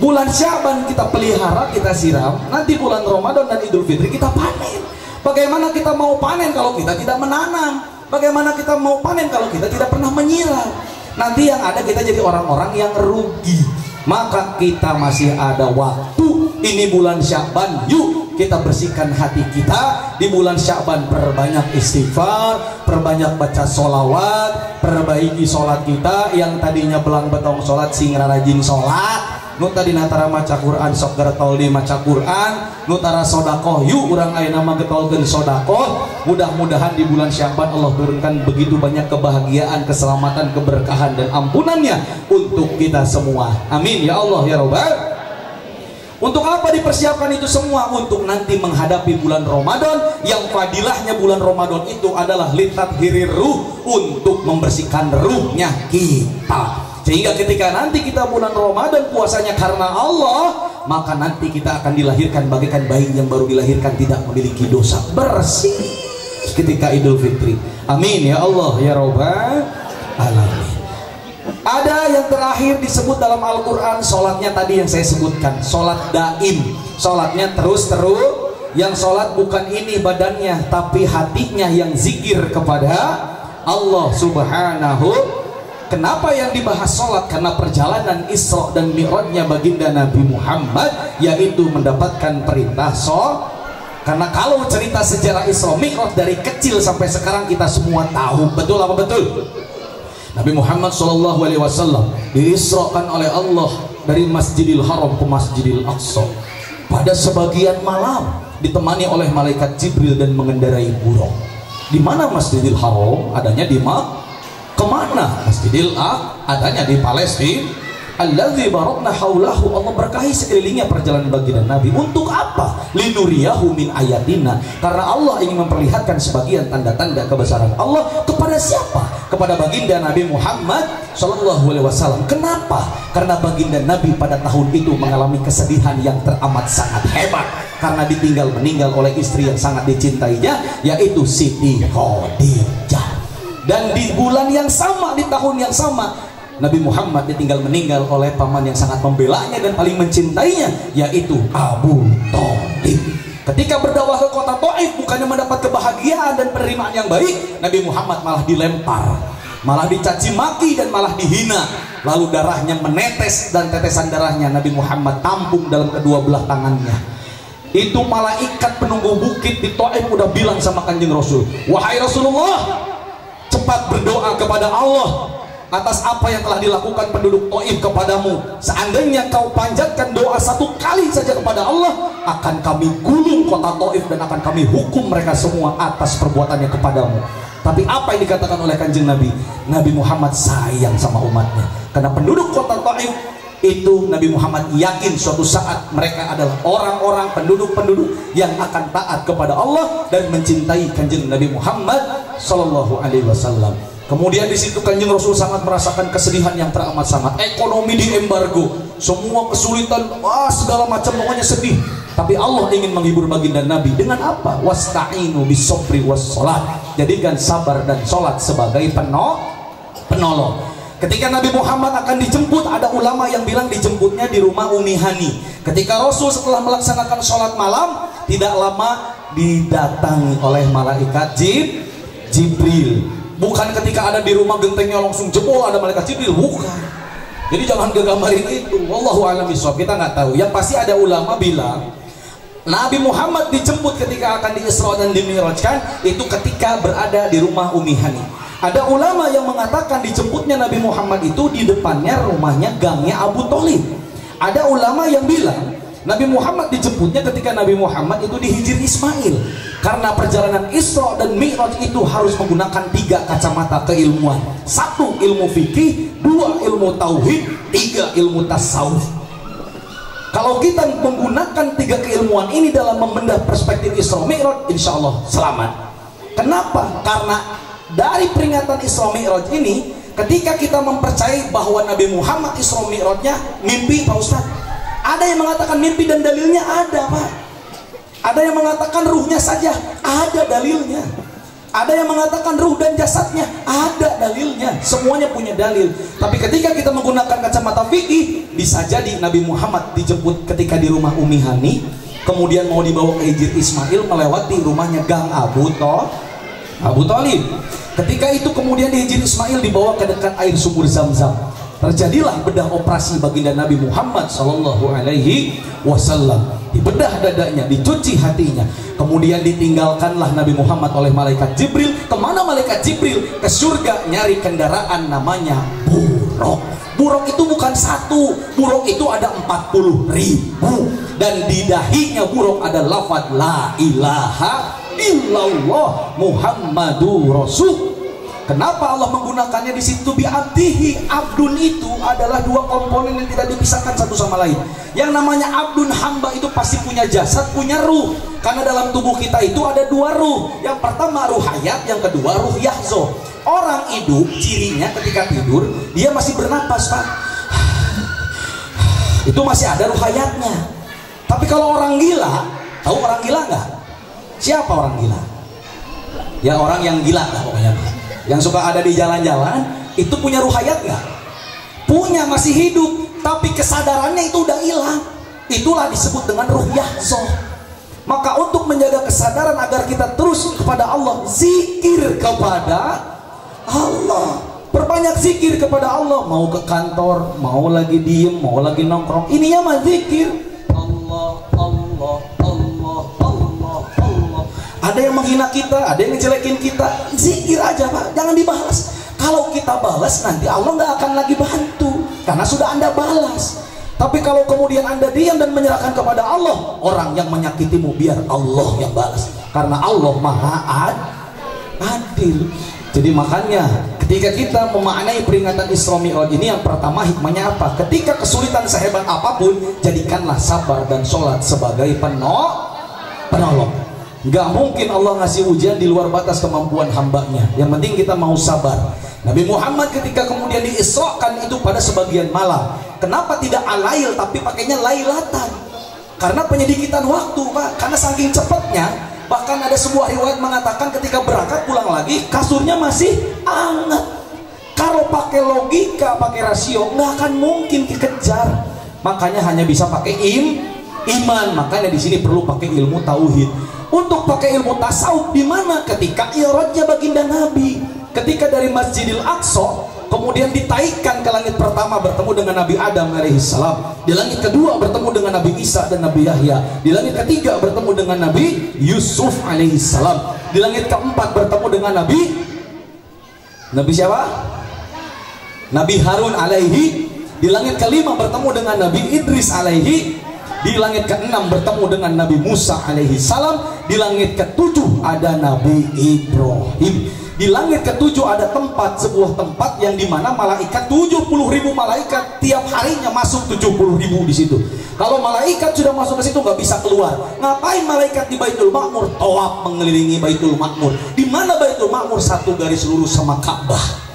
bulan Sya'ban kita pelihara, kita siram. Nanti bulan Ramadan dan Idul Fitri kita panen. Bagaimana kita mau panen kalau kita tidak menanam? Bagaimana kita mau panen kalau kita tidak pernah menyiram? Nanti yang ada kita jadi orang-orang yang rugi. Maka kita masih ada waktu. Ini bulan Sya'ban, yuk kita bersihkan hati kita. Di bulan Sya'ban perbanyak istighfar, perbanyak baca sholawat, perbaiki sholat kita. Yang tadinya belang betong sholat sing rajin sholat. Nu tadi natara maca Quran sok gertol di maca Quran, nu tara sodakoh yuk urang ayeuna mah getolkeun sodakoh. Mudah-mudahan di bulan Sya'ban Allah turunkan begitu banyak kebahagiaan, keselamatan, keberkahan dan ampunannya untuk kita semua. Amin ya Allah ya Rabbal. Untuk apa dipersiapkan itu semua? Untuk nanti menghadapi bulan Ramadan, yang fadilahnya bulan Ramadan itu adalah litathhirir ruh, untuk membersihkan ruhnya kita. Sehingga ketika nanti kita bulan Ramadan puasanya karena Allah, maka nanti kita akan dilahirkan bagaikan bayi yang baru dilahirkan, tidak memiliki dosa, bersih ketika Idul Fitri. Amin ya Allah ya Rabbal alamin. Ada yang terakhir disebut dalam Al-Quran, sholatnya tadi yang saya sebutkan, sholat daim, sholatnya terus-terus. Yang sholat bukan ini badannya, tapi hatinya yang zikir kepada Allah subhanahu. Kenapa yang dibahas sholat? Karena perjalanan Isra dan Mi'rajnya baginda Nabi Muhammad, yaitu mendapatkan perintah sholat. Karena kalau cerita sejarah Isra Mi'raj dari kecil sampai sekarang kita semua tahu, betul apa betul? Nabi Muhammad SAW diisrakan oleh Allah dari Masjidil Haram ke Masjidil Aqsa pada sebagian malam, ditemani oleh malaikat Jibril dan mengendarai burung. Di mana Masjidil Haram? Adanya di kemana? Masjidil adanya di Palestina. Allazi barakna haulahu, Allah berkahi sekelilingnya perjalanan baginda Nabi. Untuk apa? Linuriyahu min ayatina, karena Allah ingin memperlihatkan sebagian tanda-tanda kebesaran Allah. Kepada siapa? Kepada baginda Nabi Muhammad sallallahu alaihi wasallam. Kenapa? Karena baginda Nabi pada tahun itu mengalami kesedihan yang teramat sangat hebat karena ditinggal meninggal oleh istri yang sangat dicintainya, yaitu Siti Khadijah. Dan di bulan yang sama, di tahun yang sama, Nabi Muhammad ditinggal meninggal oleh paman yang sangat membelanya dan paling mencintainya, yaitu Abu Thalib. Ketika berdakwah ke kota Taif, bukannya mendapat kebahagiaan dan penerimaan yang baik, Nabi Muhammad malah dilempar, malah dicaci maki dan malah dihina. Lalu darahnya menetes dan tetesan darahnya Nabi Muhammad tampung dalam kedua belah tangannya. Itu malaikat penunggu bukit di Taif udah bilang sama Kanjeng Rasul, wahai Rasulullah, cepat berdoa kepada Allah atas apa yang telah dilakukan penduduk Taif kepadamu. Seandainya kau panjatkan doa satu kali saja kepada Allah, akan kami gulung kota Taif dan akan kami hukum mereka semua atas perbuatannya kepadamu. Tapi apa yang dikatakan oleh Kanjeng Nabi? Nabi Muhammad sayang sama umatnya, karena penduduk kota Taif itu Nabi Muhammad yakin suatu saat mereka adalah orang-orang penduduk-penduduk yang akan taat kepada Allah dan mencintai Kanjeng Nabi Muhammad sallallahu alaihi wasallam. Kemudian di situ Kanjeng Rasul sangat merasakan kesedihan yang teramat sangat. Ekonomi diembargo, semua kesulitan, segala macam, pokoknya sedih. Tapi Allah ingin menghibur baginda Nabi dengan apa? Wasta'inu bisobri wassalat. Jadikan sabar dan sholat sebagai penolong. Ketika Nabi Muhammad akan dijemput, ada ulama yang bilang dijemputnya di rumah Ummi Hani. Ketika Rasul setelah melaksanakan sholat malam, tidak lama didatangi oleh malaikat Jibril. Bukan ketika ada di rumah gentengnya langsung jebol ada malaikat Jibril, bukan. Jadi jangan gegambarin itu. Wallahu a'lam bishawab, kita nggak tahu. Yang pasti ada ulama bilang Nabi Muhammad dijemput ketika akan di-Isra dan di-Mi'rajkan itu ketika berada di rumah Ummi Hani. Ada ulama yang mengatakan dijemputnya Nabi Muhammad itu di depannya rumahnya, gangnya Abu Thalib. Ada ulama yang bilang Nabi Muhammad dijemputnya ketika Nabi Muhammad itu di Hijri Ismail, karena perjalanan Isra dan Mi'raj itu harus menggunakan 3 kacamata keilmuan. 1 ilmu fikih, 2 ilmu tauhid, 3 ilmu tasawuf. Kalau kita menggunakan 3 keilmuan ini dalam membedah perspektif Isra Mi'raj, insya Allah selamat. Kenapa? Karena dari peringatan Isra Mi'raj ini, ketika kita mempercayai bahwa Nabi Muhammad Isra Mi'rajnya mimpi, Pak Ustaz. Ada yang mengatakan mimpi dan dalilnya ada, Pak. Ada yang mengatakan ruhnya saja, ada dalilnya. Ada yang mengatakan ruh dan jasadnya, ada dalilnya. Semuanya punya dalil. Tapi ketika kita menggunakan kacamata fikih, bisa jadi Nabi Muhammad dijemput ketika di rumah Ummi Hani, kemudian mau dibawa ke Hijri Ismail melewati rumahnya gang Abu Thalib. Ketika itu kemudian di Hijri Ismail dibawa ke dekat air sumur Zam-Zam. Terjadilah bedah operasi baginda Nabi Muhammad sallallahu alaihi wasallam. Dibedah dadanya, dicuci hatinya. Kemudian ditinggalkanlah Nabi Muhammad oleh malaikat Jibril. Kemana malaikat Jibril? Ke surga nyari kendaraan namanya buruk. Buruk itu bukan 1, buruk itu ada 40.000. Dan di dahinya buruk ada lafaz la ilaha illallah Muhammadur Rasul. Kenapa Allah menggunakannya di situ? Bi'abdihi. Abdun itu adalah 2 komponen yang tidak dipisahkan satu sama lain. Yang namanya abdun, hamba, itu pasti punya jasad, punya ruh. Karena dalam tubuh kita itu ada 2 ruh. Yang pertama ruh hayat, yang kedua ruh yahzo. Orang hidup cirinya ketika tidur dia masih bernapas, Pak. Itu masih ada ruh hayatnya. Tapi kalau orang gila, tahu orang gila nggak? Siapa orang gila? Ya orang yang gila lah pokoknya. Yang suka ada di jalan-jalan itu punya ruh hayat nggak? Punya, masih hidup, tapi kesadarannya itu udah hilang. Itulah disebut dengan ruh yahzo. Maka untuk menjaga kesadaran agar kita terus kepada Allah, zikir kepada Allah, perbanyak zikir kepada Allah. Mau ke kantor, mau lagi diem, mau lagi nongkrong, ininya mah zikir. Allah, Allah, Allah, Allah, Allah. Ada yang menghina kita, ada yang ngejelekin kita, zikir aja, Pak, jangan dibalas. Kalau kita balas nanti Allah nggak akan lagi bantu, karena sudah Anda balas. Tapi kalau kemudian Anda diam dan menyerahkan kepada Allah, orang yang menyakitimu biar Allah yang balas, karena Allah maha adil. Jadi makanya Ketika kita memaknai peringatan Isra Mi'raj ini, yang pertama hikmahnya apa? Ketika kesulitan sehebat apapun, jadikanlah sabar dan sholat sebagai penolong. Gak mungkin Allah ngasih ujian di luar batas kemampuan hambanya. Yang penting kita mau sabar. Nabi Muhammad ketika kemudian diisrakan itu pada sebagian malam. Kenapa tidak alail tapi pakainya lailatan? Karena penyedikitan waktu, Pak. Karena saking cepatnya, bahkan ada sebuah riwayat mengatakan ketika berangkat pulang lagi kasurnya masih hangat. Kalau pakai logika, pakai rasio, nggak akan mungkin dikejar. Makanya hanya bisa pakai iman. Makanya di sini perlu pakai ilmu tauhid. Untuk pakai ilmu tasawuf di mana? Ketika i'rajnya baginda Nabi, ketika dari Masjidil Aqsa kemudian ditaikkan ke langit pertama bertemu dengan Nabi Adam alaihissalam, di langit kedua bertemu dengan Nabi Isa dan Nabi Yahya, di langit ketiga bertemu dengan Nabi Yusuf alaihissalam, di langit keempat bertemu dengan Nabi siapa? Nabi Harun alaihi, di langit kelima bertemu dengan Nabi Idris alaihi, di langit keenam bertemu dengan Nabi Musa alaihi salam, di langit ketujuh ada Nabi Ibrahim, di langit ketujuh ada sebuah tempat yang dimana malaikat 70.000 malaikat tiap harinya masuk 70.000 di situ. Kalau malaikat sudah masuk ke situ nggak bisa keluar. Ngapain malaikat di Baitul Ma'mur? Tawaf mengelilingi Baitul Ma'mur. Di mana Baitul Ma'mur? Satu garis lurus sama Ka'bah.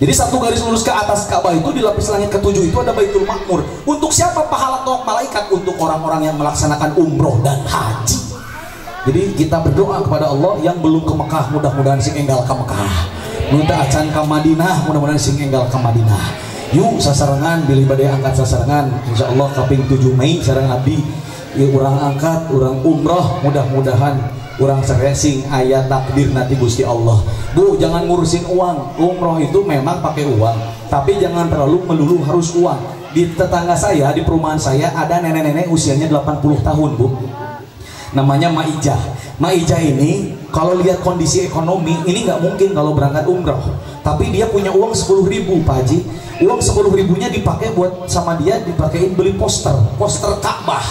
Jadi satu garis lurus ke atas Ka'bah itu di lapis langit ketujuh itu ada Baitul Ma'mur. Untuk siapa pahala tawaf malaikat? Untuk orang-orang yang melaksanakan umroh dan haji. Jadi kita berdoa kepada Allah yang belum ke Mekah, mudah-mudahan sing enggal ke Mekah. Minta acan ke Madinah, mudah-mudahan sing enggal ke Madinah. Yuk sasarangan, bilih badai angkat sasarangan. Insya Allah kaping 7 Mei sareng abdi. Yuk orang angkat, orang umroh, mudah-mudahan orang seresing ayat takdir nanti Gusti Allah. Bu, jangan ngurusin uang. Umroh itu memang pakai uang, tapi jangan terlalu melulu harus uang. Di tetangga saya, di perumahan saya ada nenek-nenek usianya 80 tahun, Bu. Namanya Maijah. Maijah ini kalau lihat kondisi ekonomi ini nggak mungkin kalau berangkat umroh. Tapi dia punya uang 10.000, Pak Haji. Uang 10.000-nya dipakai buat sama dia dipakein beli poster Ka'bah.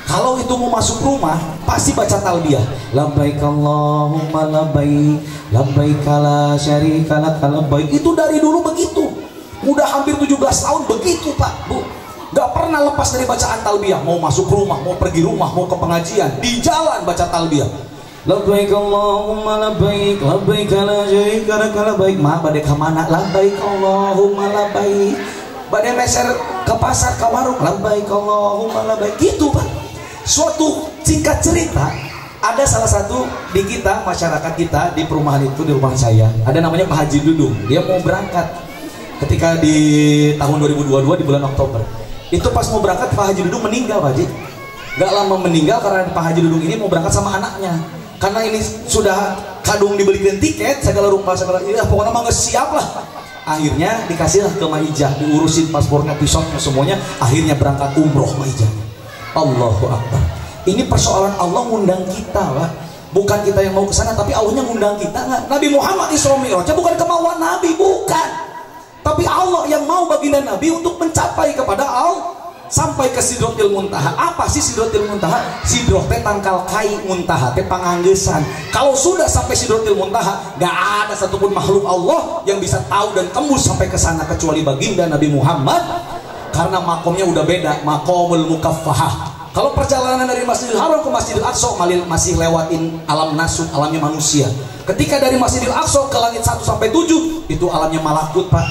Kalau itu mau masuk rumah pasti baca talbiyah. Labbaik Allahumma labbaik, labbaik la syarika lak labbaik. Itu dari dulu begitu. Udah hampir 17 tahun begitu, Pak, Bu. Gak pernah lepas dari bacaan talbiyah. Mau masuk rumah, mau pergi rumah, mau ke pengajian, di jalan baca talbiyah. Labbaik Allahumma labbaik, labbaik la syarika lak labbaik. Mah bade ka mana? Labbaik Allahumma labbaik. Bade meser ke pasar, ke warung, labbaik Allahumma labbaik. Gitu, Pak. Suatu singkat cerita, ada salah satu di kita, masyarakat kita di perumahan itu, di rumah saya, ada namanya Pak Haji Dudung. Dia mau berangkat ketika di tahun 2022 di bulan Oktober. Itu pas mau berangkat Pak Haji Dudung meninggal, Pak Haji. Gak lama meninggal karena Pak Haji Dudung ini mau berangkat sama anaknya. Karena ini sudah kadung dibelikan tiket, segala rupa, segala ya pokoknya mah nggak siap lah. Akhirnya dikasihlah ke Maijah, diurusin paspornya, visumnya semuanya. Akhirnya berangkat umroh Maijah. Allahu Akbar. Ini persoalan Allah ngundang kita, Pak. Bukan kita yang mau ke sana, tapi Allahnya ngundang kita. Nggak? Nabi Muhammad Isra Mi'rajnya bukan kemauan Nabi, bukan. Tapi Allah yang mau baginda Nabi untuk mencapai kepada Allah, sampai ke Sidratil Muntaha. Apa sih Sidratil Muntaha? Sidroh teh tangkal kai, muntaha teh panganggesan. Kalau sudah sampai Sidratil Muntaha, gak ada satupun makhluk Allah yang bisa tahu dan tembus sampai ke sana kecuali baginda Nabi Muhammad. Karena makomnya udah beda, makomul mukaffahah. Kalau perjalanan dari Masjidil Haram ke Masjidil Aqsa masih lewatin alam nasut, alamnya manusia. Ketika dari Masjidil Aqsa ke langit 1 sampai 7 itu alamnya malakut, Pak.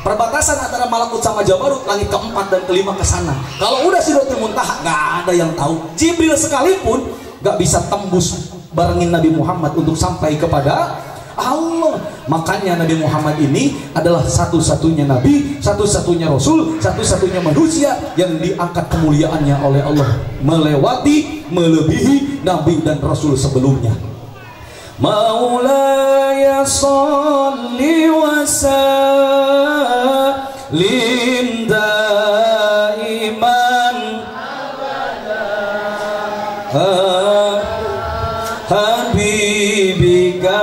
Perbatasan antara malakut sama Jabarut, langit keempat dan kelima ke sana. Kalau udah Sidratul Muntaha nggak ada yang tahu. Jibril sekalipun nggak bisa tembus barengin Nabi Muhammad untuk sampai kepada Allah. Makanya Nabi Muhammad ini adalah satu-satunya Nabi, satu-satunya Rasul, satu-satunya manusia yang diangkat kemuliaannya oleh Allah, melewati, melebihi Nabi dan Rasul sebelumnya. Maulaya sholli wa sallim daiman habibika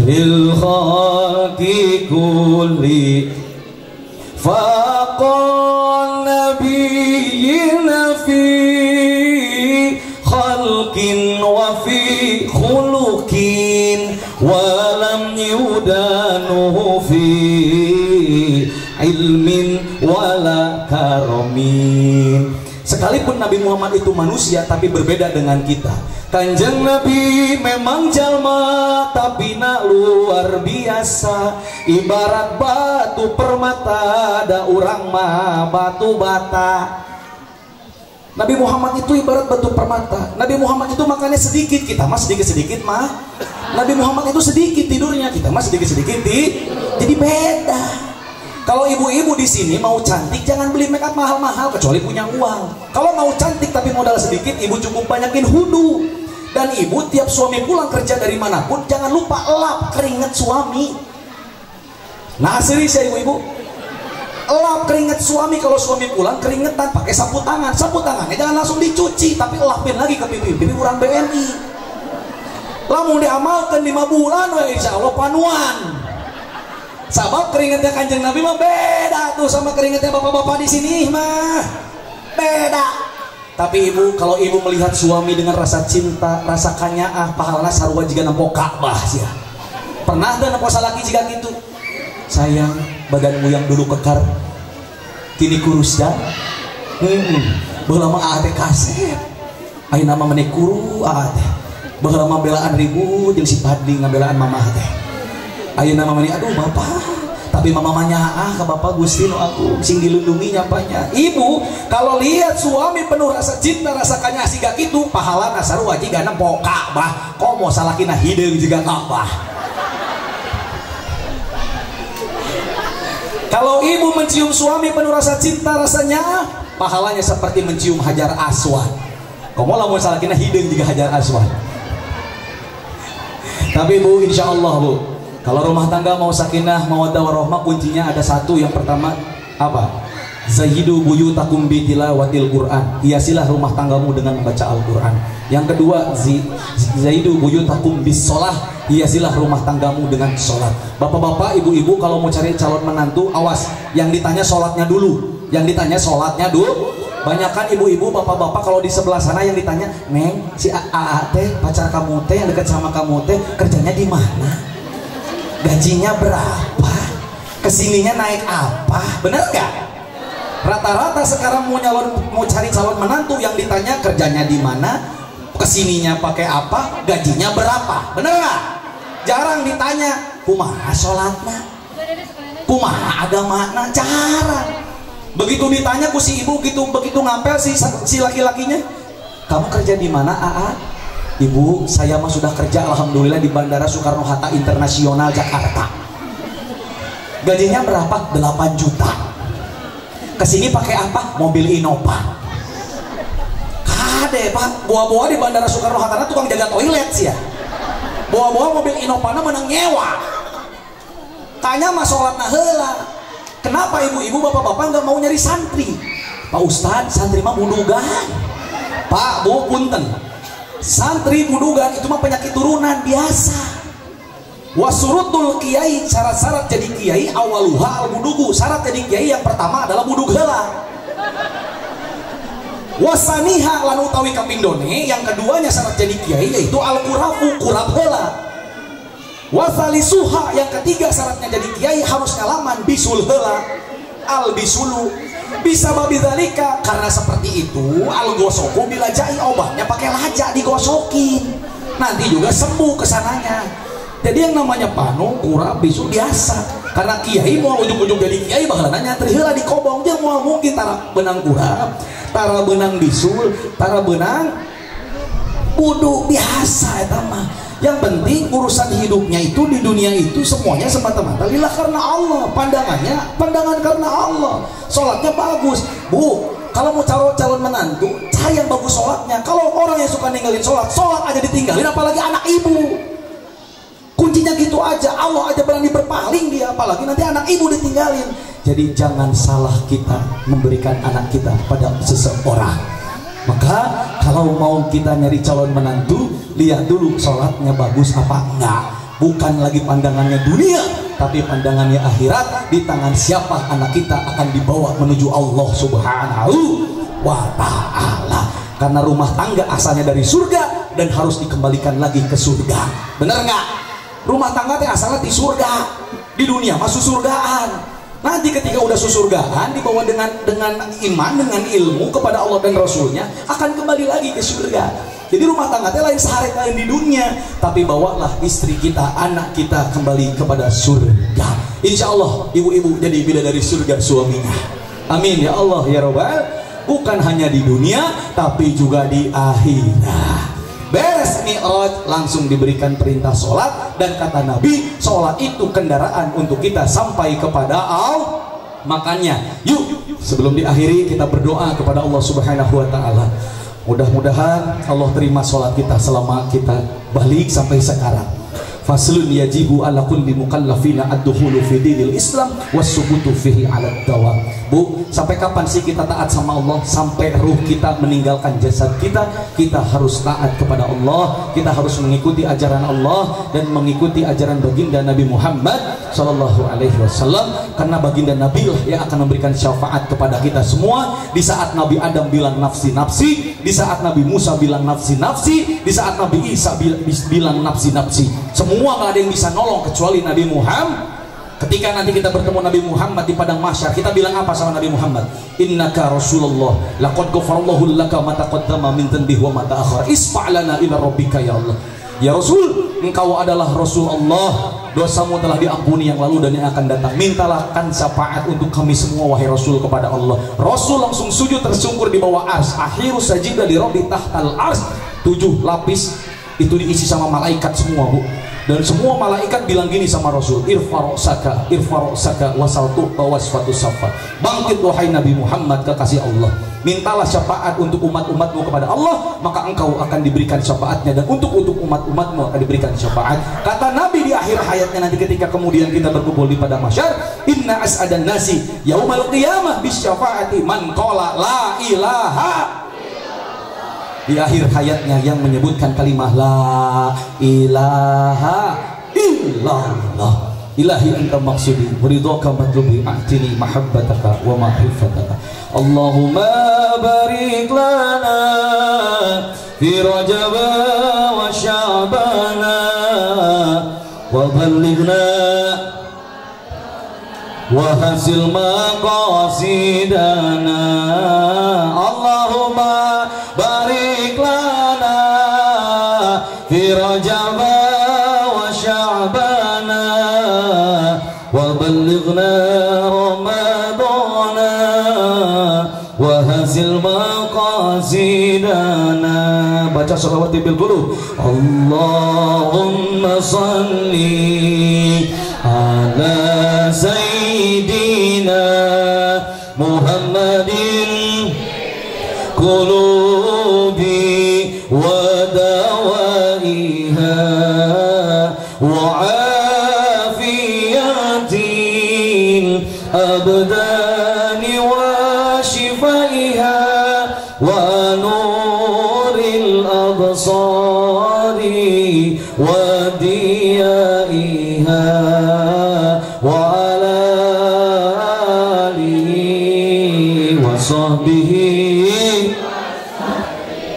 lil khalqi kulli faqal nabiyyina fi khalqin wa fi khuluqin wa lam yud haramin. Sekalipun Nabi Muhammad itu manusia tapi berbeda dengan kita. Kanjeng Nabi memang jalma tapi nak luar biasa. Ibarat batu permata, ada urang mah batu bata. Nabi Muhammad itu ibarat batu permata. Nabi Muhammad itu makannya sedikit, kita mah sedikit-sedikit mah. Nabi Muhammad itu sedikit tidurnya, kita mah sedikit-sedikit jadi beda. Kalau ibu-ibu di sini mau cantik jangan beli make up mahal-mahal kecuali punya uang. Kalau mau cantik tapi modal sedikit, ibu cukup banyakin hudu. Dan ibu tiap suami pulang kerja dari manapun jangan lupa lap keringat suami. Nah serius ya ibu-ibu, lap keringat suami. Kalau suami pulang keringetan pakai sapu tangan. Sapu tangannya jangan langsung dicuci tapi lapin lagi ke pipi kurang BNI. Lamun diamalkan 5 bulan, insya Allah panuan. Sabab keringatnya Kanjeng Nabi mah beda tuh sama keringatnya bapak-bapak di sini mah beda. Tapi ibu, kalau ibu melihat suami dengan rasa cinta, rasa kanyaah, pahalana sarua jiga nampo Ka'bah sih. Pernah dan nampo salaki jiga gitu. Sayang, badanmu yang dulu kekar kini kurus dah. Baheula mah teh kaset. Ayeuna mah meneh kuru teh. Baheula mah belaan ribu jeung si Padi ngabelaan mamah teh. Ayeuna mah aduh bapak, tapi mama nyaah ke bapak Gusti nu aku sing dilindungi nyapanya. Ibu kalau lihat suami penuh rasa cinta rasa kanyah siga kitu, pahalana sarua jiga nempo Ka'bah. Komo salakina hideung jiga Ka'bah. Kalau ibu mencium suami penuh rasa cinta rasanya, pahalanya seperti mencium Hajar Aswad. Komo lamun salakina hideung jiga Hajar Aswad. Tapi bu, insya Allah bu, kalau rumah tangga mau sakinah, mawaddah warahmah, kuncinya ada satu. Yang pertama apa? Zahidu buyutakum bi tilawatil Quran. Hiasilah rumah tanggamu dengan membaca Al-Quran. Yang kedua, zahidu buyutakum bis sholah. Hiasilah rumah tanggamu dengan sholat. Bapak-bapak, ibu-ibu kalau mau cari calon menantu, awas, yang ditanya sholatnya dulu. Yang ditanya sholatnya dulu. Banyakan ibu-ibu, bapak-bapak kalau di sebelah sana yang ditanya, Neng, si AA teh, pacar kamu teh yang dekat sama kamu teh, kerjanya di mana? Gajinya berapa? Kesininya naik apa? Bener gak? Rata-rata sekarang mau cari calon menantu yang ditanya kerjanya di mana, kesininya pakai apa, gajinya berapa? Bener gak? Jarang ditanya kumaha sholatna, kumaha agamana, jarang. Begitu ditanya ku si ibu gitu, begitu ngapel si laki-lakinya, kamu kerja di mana AA? Ibu, saya mah sudah kerja alhamdulillah di Bandara Soekarno-Hatta Internasional Jakarta. Gajinya berapa? 8 juta. Kesini pakai apa? Mobil Innova. Kade pak, bawa-bawa di Bandara Soekarno-Hatta tukang jaga toilet sih ya. Bawa-bawa mobil Innova menang nyewa. Tanya mah sholatna heula. Kenapa ibu-ibu bapak-bapak nggak mau nyari santri? Pak Ustadz, santri mah budugan. Pak, bu, punten. Santri budugan itu mah penyakit turunan biasa. Wasurutul kiai, syarat-syarat jadi kiai awaluha al budugu. Syarat jadi kiai yang pertama adalah budug heula. Wasaniha lan utawi kaping done, yang keduanya syarat jadi kiai yaitu al qurafu, kurab heula. Wasalisuha, yang ketiga syaratnya jadi kiai harus ngalaman bisul heula, al bisulu. Bisa babi dalika, karena seperti itu al gosoku bila jai, obatnya pakai laja digosokin, nanti juga sembuh kesananya. Jadi yang namanya panu, kurab, bisu biasa. Karena kiai mau ujung-ujung jadi kiai bahalana nyantri heula di kobong, dia mau mungkin tara benang kurab, tara benang bisul, tara benang budu biasa eta mah. Yang penting urusan hidupnya itu di dunia itu semuanya semata-mata lillah karena Allah. Pandangan karena Allah. Sholatnya bagus. Bu, kalau mau calon menantu, cari yang bagus sholatnya. Kalau orang yang suka ninggalin sholat aja ditinggalin, apalagi anak ibu. Kuncinya gitu aja. Allah aja berani berpaling dia, apalagi nanti anak ibu ditinggalin. Jadi jangan salah kita memberikan anak kita pada seseorang. Maka kalau mau kita nyari calon menantu, lihat dulu sholatnya bagus apa enggak. Bukan lagi pandangannya dunia, tapi pandangannya akhirat. Di tangan siapa anak kita akan dibawa menuju Allah Subhanahu wa ta'ala. Karena rumah tangga asalnya dari surga dan harus dikembalikan lagi ke surga. Bener nggak? Rumah tangga teh asalnya di surga, di dunia masuk surgaan. Nanti ketika udah susurgaan dibawa dengan iman, dengan ilmu kepada Allah dan Rasulnya, akan kembali lagi ke surga. Jadi rumah tangga teh lain sehari lain di dunia, tapi bawalah istri kita, anak kita kembali kepada surga. Insya Allah ibu-ibu jadi bidadari surga suaminya. Amin ya Allah ya Rabbal. Bukan hanya di dunia, tapi juga di akhirat. Beres mi'raj langsung diberikan perintah sholat, dan kata Nabi, sholat itu kendaraan untuk kita sampai kepada Allah. Makanya yuk sebelum diakhiri kita berdoa kepada Allah Subhanahu wa ta'ala. Mudah-mudahan Allah terima sholat kita selama kita balik sampai sekarang. Faslun yajibu ala kulli mukallafina ad-dukhulu fi dinil Islam was-subutu fihi 'ala dawam. Bu, sampai kapan sih kita taat sama Allah? Sampai ruh kita meninggalkan jasad kita, kita harus taat kepada Allah. Kita harus mengikuti ajaran Allah dan mengikuti ajaran baginda Nabi Muhammad sallallahu alaihi wasallam, karena baginda Nabi lah yang akan memberikan syafaat kepada kita semua. Di saat Nabi Adam bilang nafsi-nafsi, di saat Nabi Musa bilang nafsi-nafsi, di saat Nabi Isa bilang nafsi-nafsi. Semua gak ada yang bisa nolong kecuali Nabi Muhammad. Ketika nanti kita bertemu Nabi Muhammad di padang mahsyar, kita bilang apa sama Nabi Muhammad? Innaka Rasulullah, laqad ghafarallahu laka ma taqaddama min dhanbihi wa ma ta'akhkhara. Isfa' lana ila rabbika ya Allah. Ya Rasul, engkau adalah Rasul Allah, dosamu telah diampuni yang lalu dan yang akan datang. Mintalah kan syafaat untuk kami semua wahai Rasul kepada Allah. Rasul langsung sujud tersungkur di bawah ars. Akhiru sajida li rabbi tahtal ars. 7 lapis itu diisi sama malaikat semua, Bu. Dan semua malaikat bilang gini sama Rasul, irfarosaka wasaltu wasfatu safa. Bangkit wahai Nabi Muhammad kekasih Allah, mintalah syafaat untuk umat-umatmu kepada Allah, maka engkau akan diberikan syafaatnya, dan untuk umat-umatmu akan diberikan syafaat. Kata Nabi di akhir hayatnya nanti ketika kemudian kita berkumpul di padang mahsyar, inna as'adan nasi yaumal qiyamah bisyafaati man qala la ilaha. Di akhir hayatnya yang menyebutkan kalimah la ilaha illallah. Ilahi anta maksudi waridhaka matlubi a'tini mahabbataka wa ma'rifataka. Allahumma barik lana fi rajab wa sya'ban wa ballighna wa hasil maqasidana. Allahumma barik lana fi rajab wa sya'ban wa ballighna ramadana wa hasil maqasidana. Baca sholawat bil qulub. Allahumma salli ala sayyidina Muhammadin qulubi wa dawaiha wa afiyatil abdani wa shifaiha wa nuril absari wa diyaiha wa ala alihi wa sahbihi.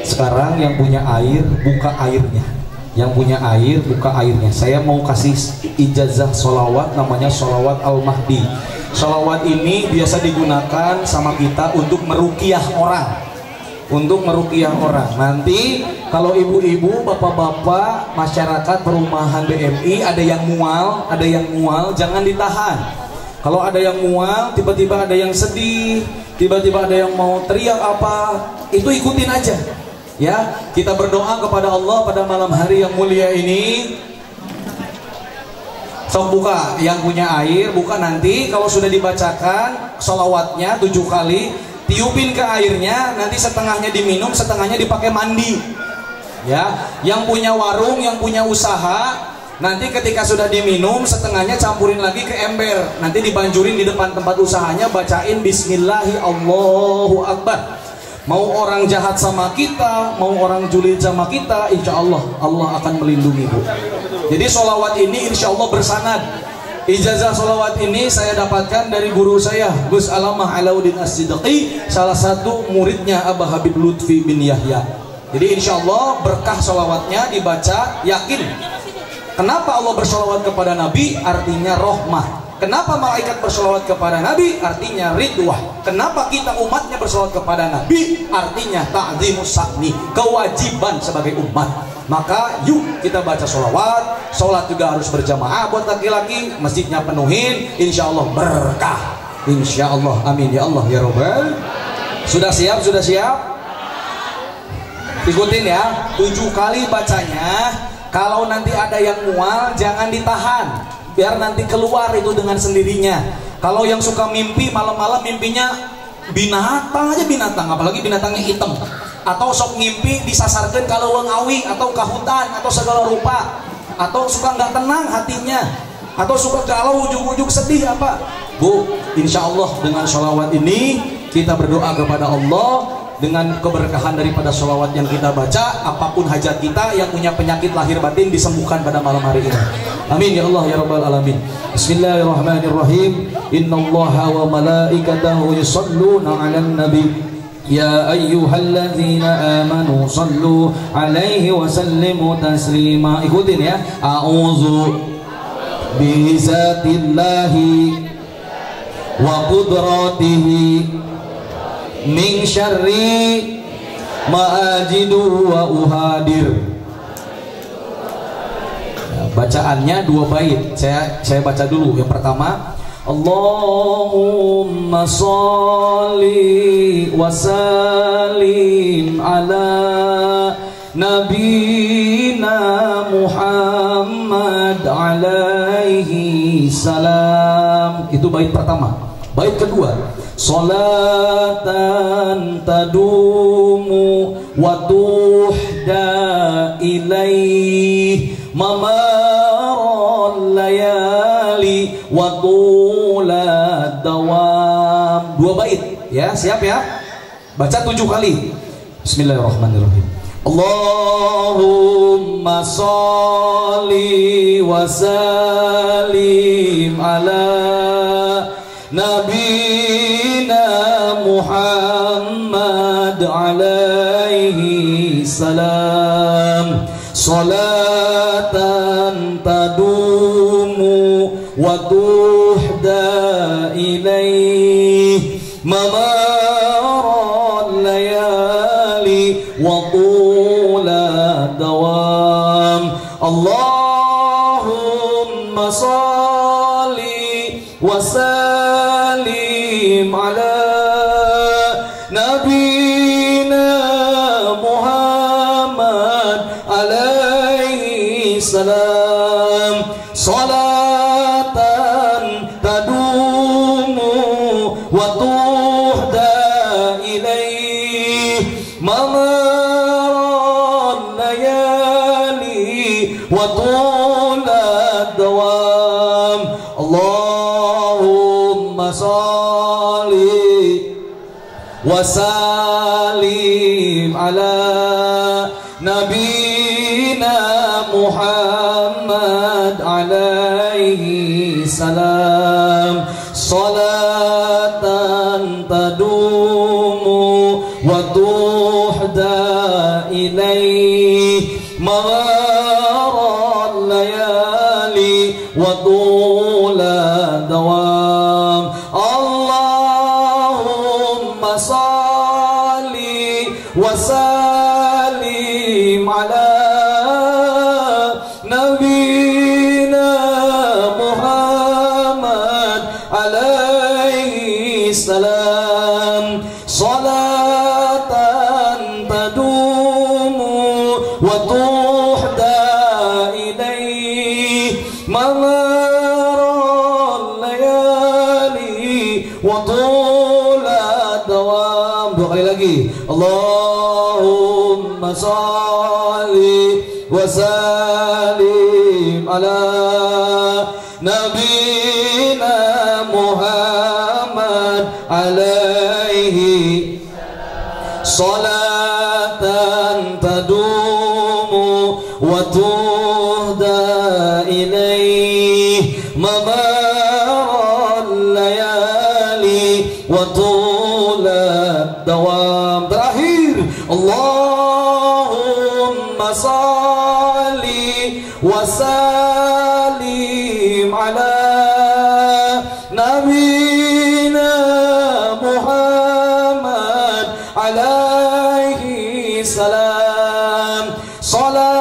Sekarang yang punya air buka airnya, yang punya air buka airnya. Saya mau kasih ijazah sholawat, namanya sholawat Al-Mahdi. Sholawat ini biasa digunakan sama kita untuk meruqyah orang, untuk meruqyah orang. Nanti kalau ibu-ibu, bapak-bapak, masyarakat perumahan BMI ada yang mual, jangan ditahan. Kalau ada yang mual, tiba-tiba ada yang sedih, tiba-tiba ada yang mau teriak apa, itu ikutin aja. Ya, kita berdoa kepada Allah pada malam hari yang mulia ini. Sok buka, yang punya air buka. Nanti kalau sudah dibacakan sholawatnya 7 kali, tiupin ke airnya. Nanti setengahnya diminum, setengahnya dipakai mandi. Ya, yang punya warung, yang punya usaha, nanti ketika sudah diminum setengahnya campurin lagi ke ember. Nanti dibanjurin di depan tempat usahanya, bacain Bismillahi Allahu Akbar. Mau orang jahat sama kita, mau orang julid sama kita, insya Allah Allah akan melindungi, Bu. Jadi sholawat ini insya Allah bersanad. Ijazah sholawat ini saya dapatkan dari guru saya, Gus Alamah Alauddin As-Siddiqi, salah satu muridnya Abah Habib Lutfi bin Yahya. Jadi insya Allah berkah sholawatnya dibaca, yakin. Kenapa Allah bersholawat kepada Nabi? Artinya rahmah. Kenapa malaikat bersolawat kepada Nabi? Artinya ridwah. Kenapa kita umatnya bersolawat kepada Nabi? Artinya ta'zimus sa'ni, kewajiban sebagai umat. Maka yuk kita baca solawat. Sholat juga harus berjamaah buat laki-laki, masjidnya penuhin, insya Allah berkah. Insya Allah, amin ya Allah ya Rabbal. Sudah siap? Sudah siap? Ikutin ya, 7 kali bacanya. Kalau nanti ada yang mual jangan ditahan, biar nanti keluar itu dengan sendirinya. Kalau yang suka mimpi malam-malam, mimpinya binatang aja, binatang, apalagi binatangnya hitam, atau sok ngimpi disasarkan kalau wengawi atau ke hutan atau segala rupa, atau suka nggak tenang hatinya, atau suka galau ujung-ujung sedih apa, Bu, insya Allah dengan sholawat ini kita berdoa kepada Allah. Dengan keberkahan daripada sholawat yang kita baca, apapun hajat kita, yang punya penyakit lahir batin disembuhkan pada malam hari ini. Amin ya Allah ya Rabbal alamin. Bismillahirrahmanirrahim. Innallaha wa malaikatahu yusholluna 'alan nabi. Ya ayyuhalladzina amanu shallu 'alaihi wa sallimu taslima. Ikutin ya. A'udzu bi'izzatillahi wa qudratihi min syarri ma'ajidu wa uhadir. Bacaannya 2 bait. Saya baca dulu. Yang pertama, Allahumma sholli wa sallim ala nabiyina Muhammad alaihi salam. Itu bait pertama. Bait kedua, salatan tadumu wa tuhda ilaih mamaral layali wa tulad dawam. 2 bait ya, siap ya? Baca 7 kali. Bismillahirrahmanirrahim. Allahumma sholli wa sallim ala nabiyina Muhammad alaihi salam. Salatan tadumu wa tuhda ilaih mamaral layali wa tulad dawam. Allahumma sholli wa sallim ala nabiyina Muhammad alaihi salam. Salatan tadumu wa tuhda ilaih mamaral layali wa tulad dawam. Allahumma sholli wa sallim ala nabiyina Muhammad alaihi salam. Salatan tadumu wa tuhda ilaih mamaral layali wa tulad dawam. Allahumma sholli wa sallim ala nabiyina Muhammad alaihi salam. Salatan tadumu wa tuhda ilaih mamaral layali wa tulad dawam. 2 kali lagi. Allahumma sholli wa sallim ala nabiyina Muhammad alaihi salatan tadumu wa tuhda ilaih mamaral layali wa tulad dawam. Terakhir, Allahumma sholli wa sallim ala alaihi salam salatan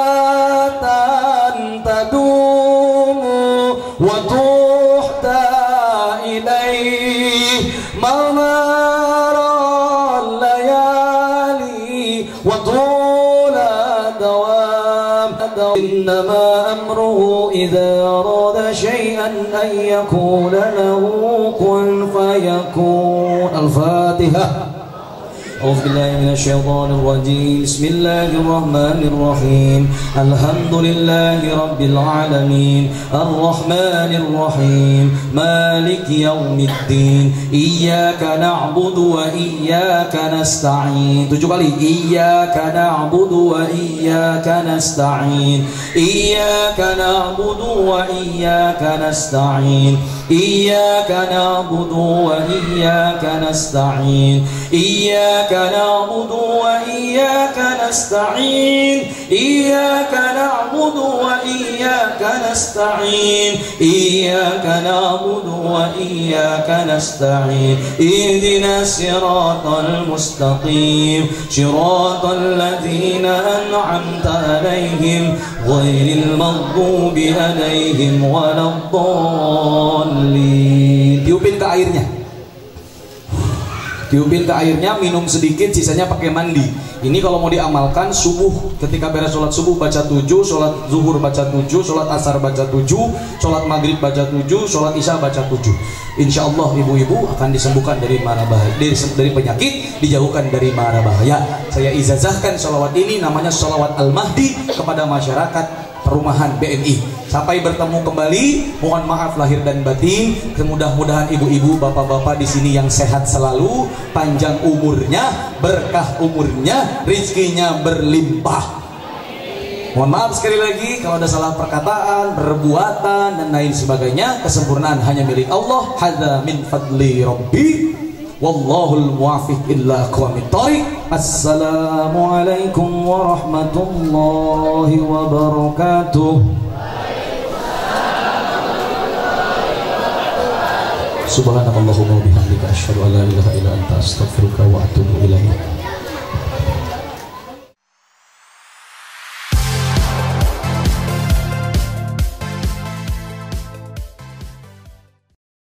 tadumu wa tuhda ilaih mamaral layali wa tula dawam innama amruhu idza arada syai'an an yaqula lahu kun fayakun. Al-Fatihah. أعوذ بالله من الشيطان الرجيم بسم الله الرحمن الرحيم الحمد لله رب العالمين الرحمن الرحيم مالك يوم الدين إياك نعبد وإياك نستعين 7 kali إياك نعبد وإياك نستعين إياك نعبد وإياك نستعين إياك نعبد وإياك نستعين إياك نعبد وإياك نستعين إياك نعبد وإياك نستعين إياك نعبد وإياك نستعين اهدنا الصراط المستقيم صراط الذين أنعمت عليهم غير المغضوب عليهم ولا الضالين. Tiupin ke airnya. Tiupin ke airnya, minum sedikit, sisanya pakai mandi. Ini kalau mau diamalkan subuh, ketika beres sholat subuh baca 7, sholat zuhur baca 7, sholat asar baca 7, sholat maghrib baca 7, sholat isya baca 7. Insya Allah ibu-ibu akan disembuhkan dari mara bahaya, dari penyakit, dijauhkan dari mara bahaya. Saya ijazahkan sholawat ini, namanya sholawat Al-Mahdi, kepada masyarakat perumahan BNI. Sampai bertemu kembali, mohon maaf lahir dan batin. Mudah-mudahan ibu-ibu, bapak-bapak di sini yang sehat selalu, panjang umurnya, berkah umurnya, rizkinya berlimpah. Mohon maaf sekali lagi kalau ada salah perkataan, perbuatan dan lain sebagainya. Kesempurnaan hanya milik Allah. Hadza min fadli Rabbi. Wallahul muwaffiq illa aqwamit thoriq. Assalamualaikum warahmatullahi wabarakatuh. Subhanakallahumma wa bihamdika asyhadu an la ilaha illa anta astaghfiruka wa atubu ilaik.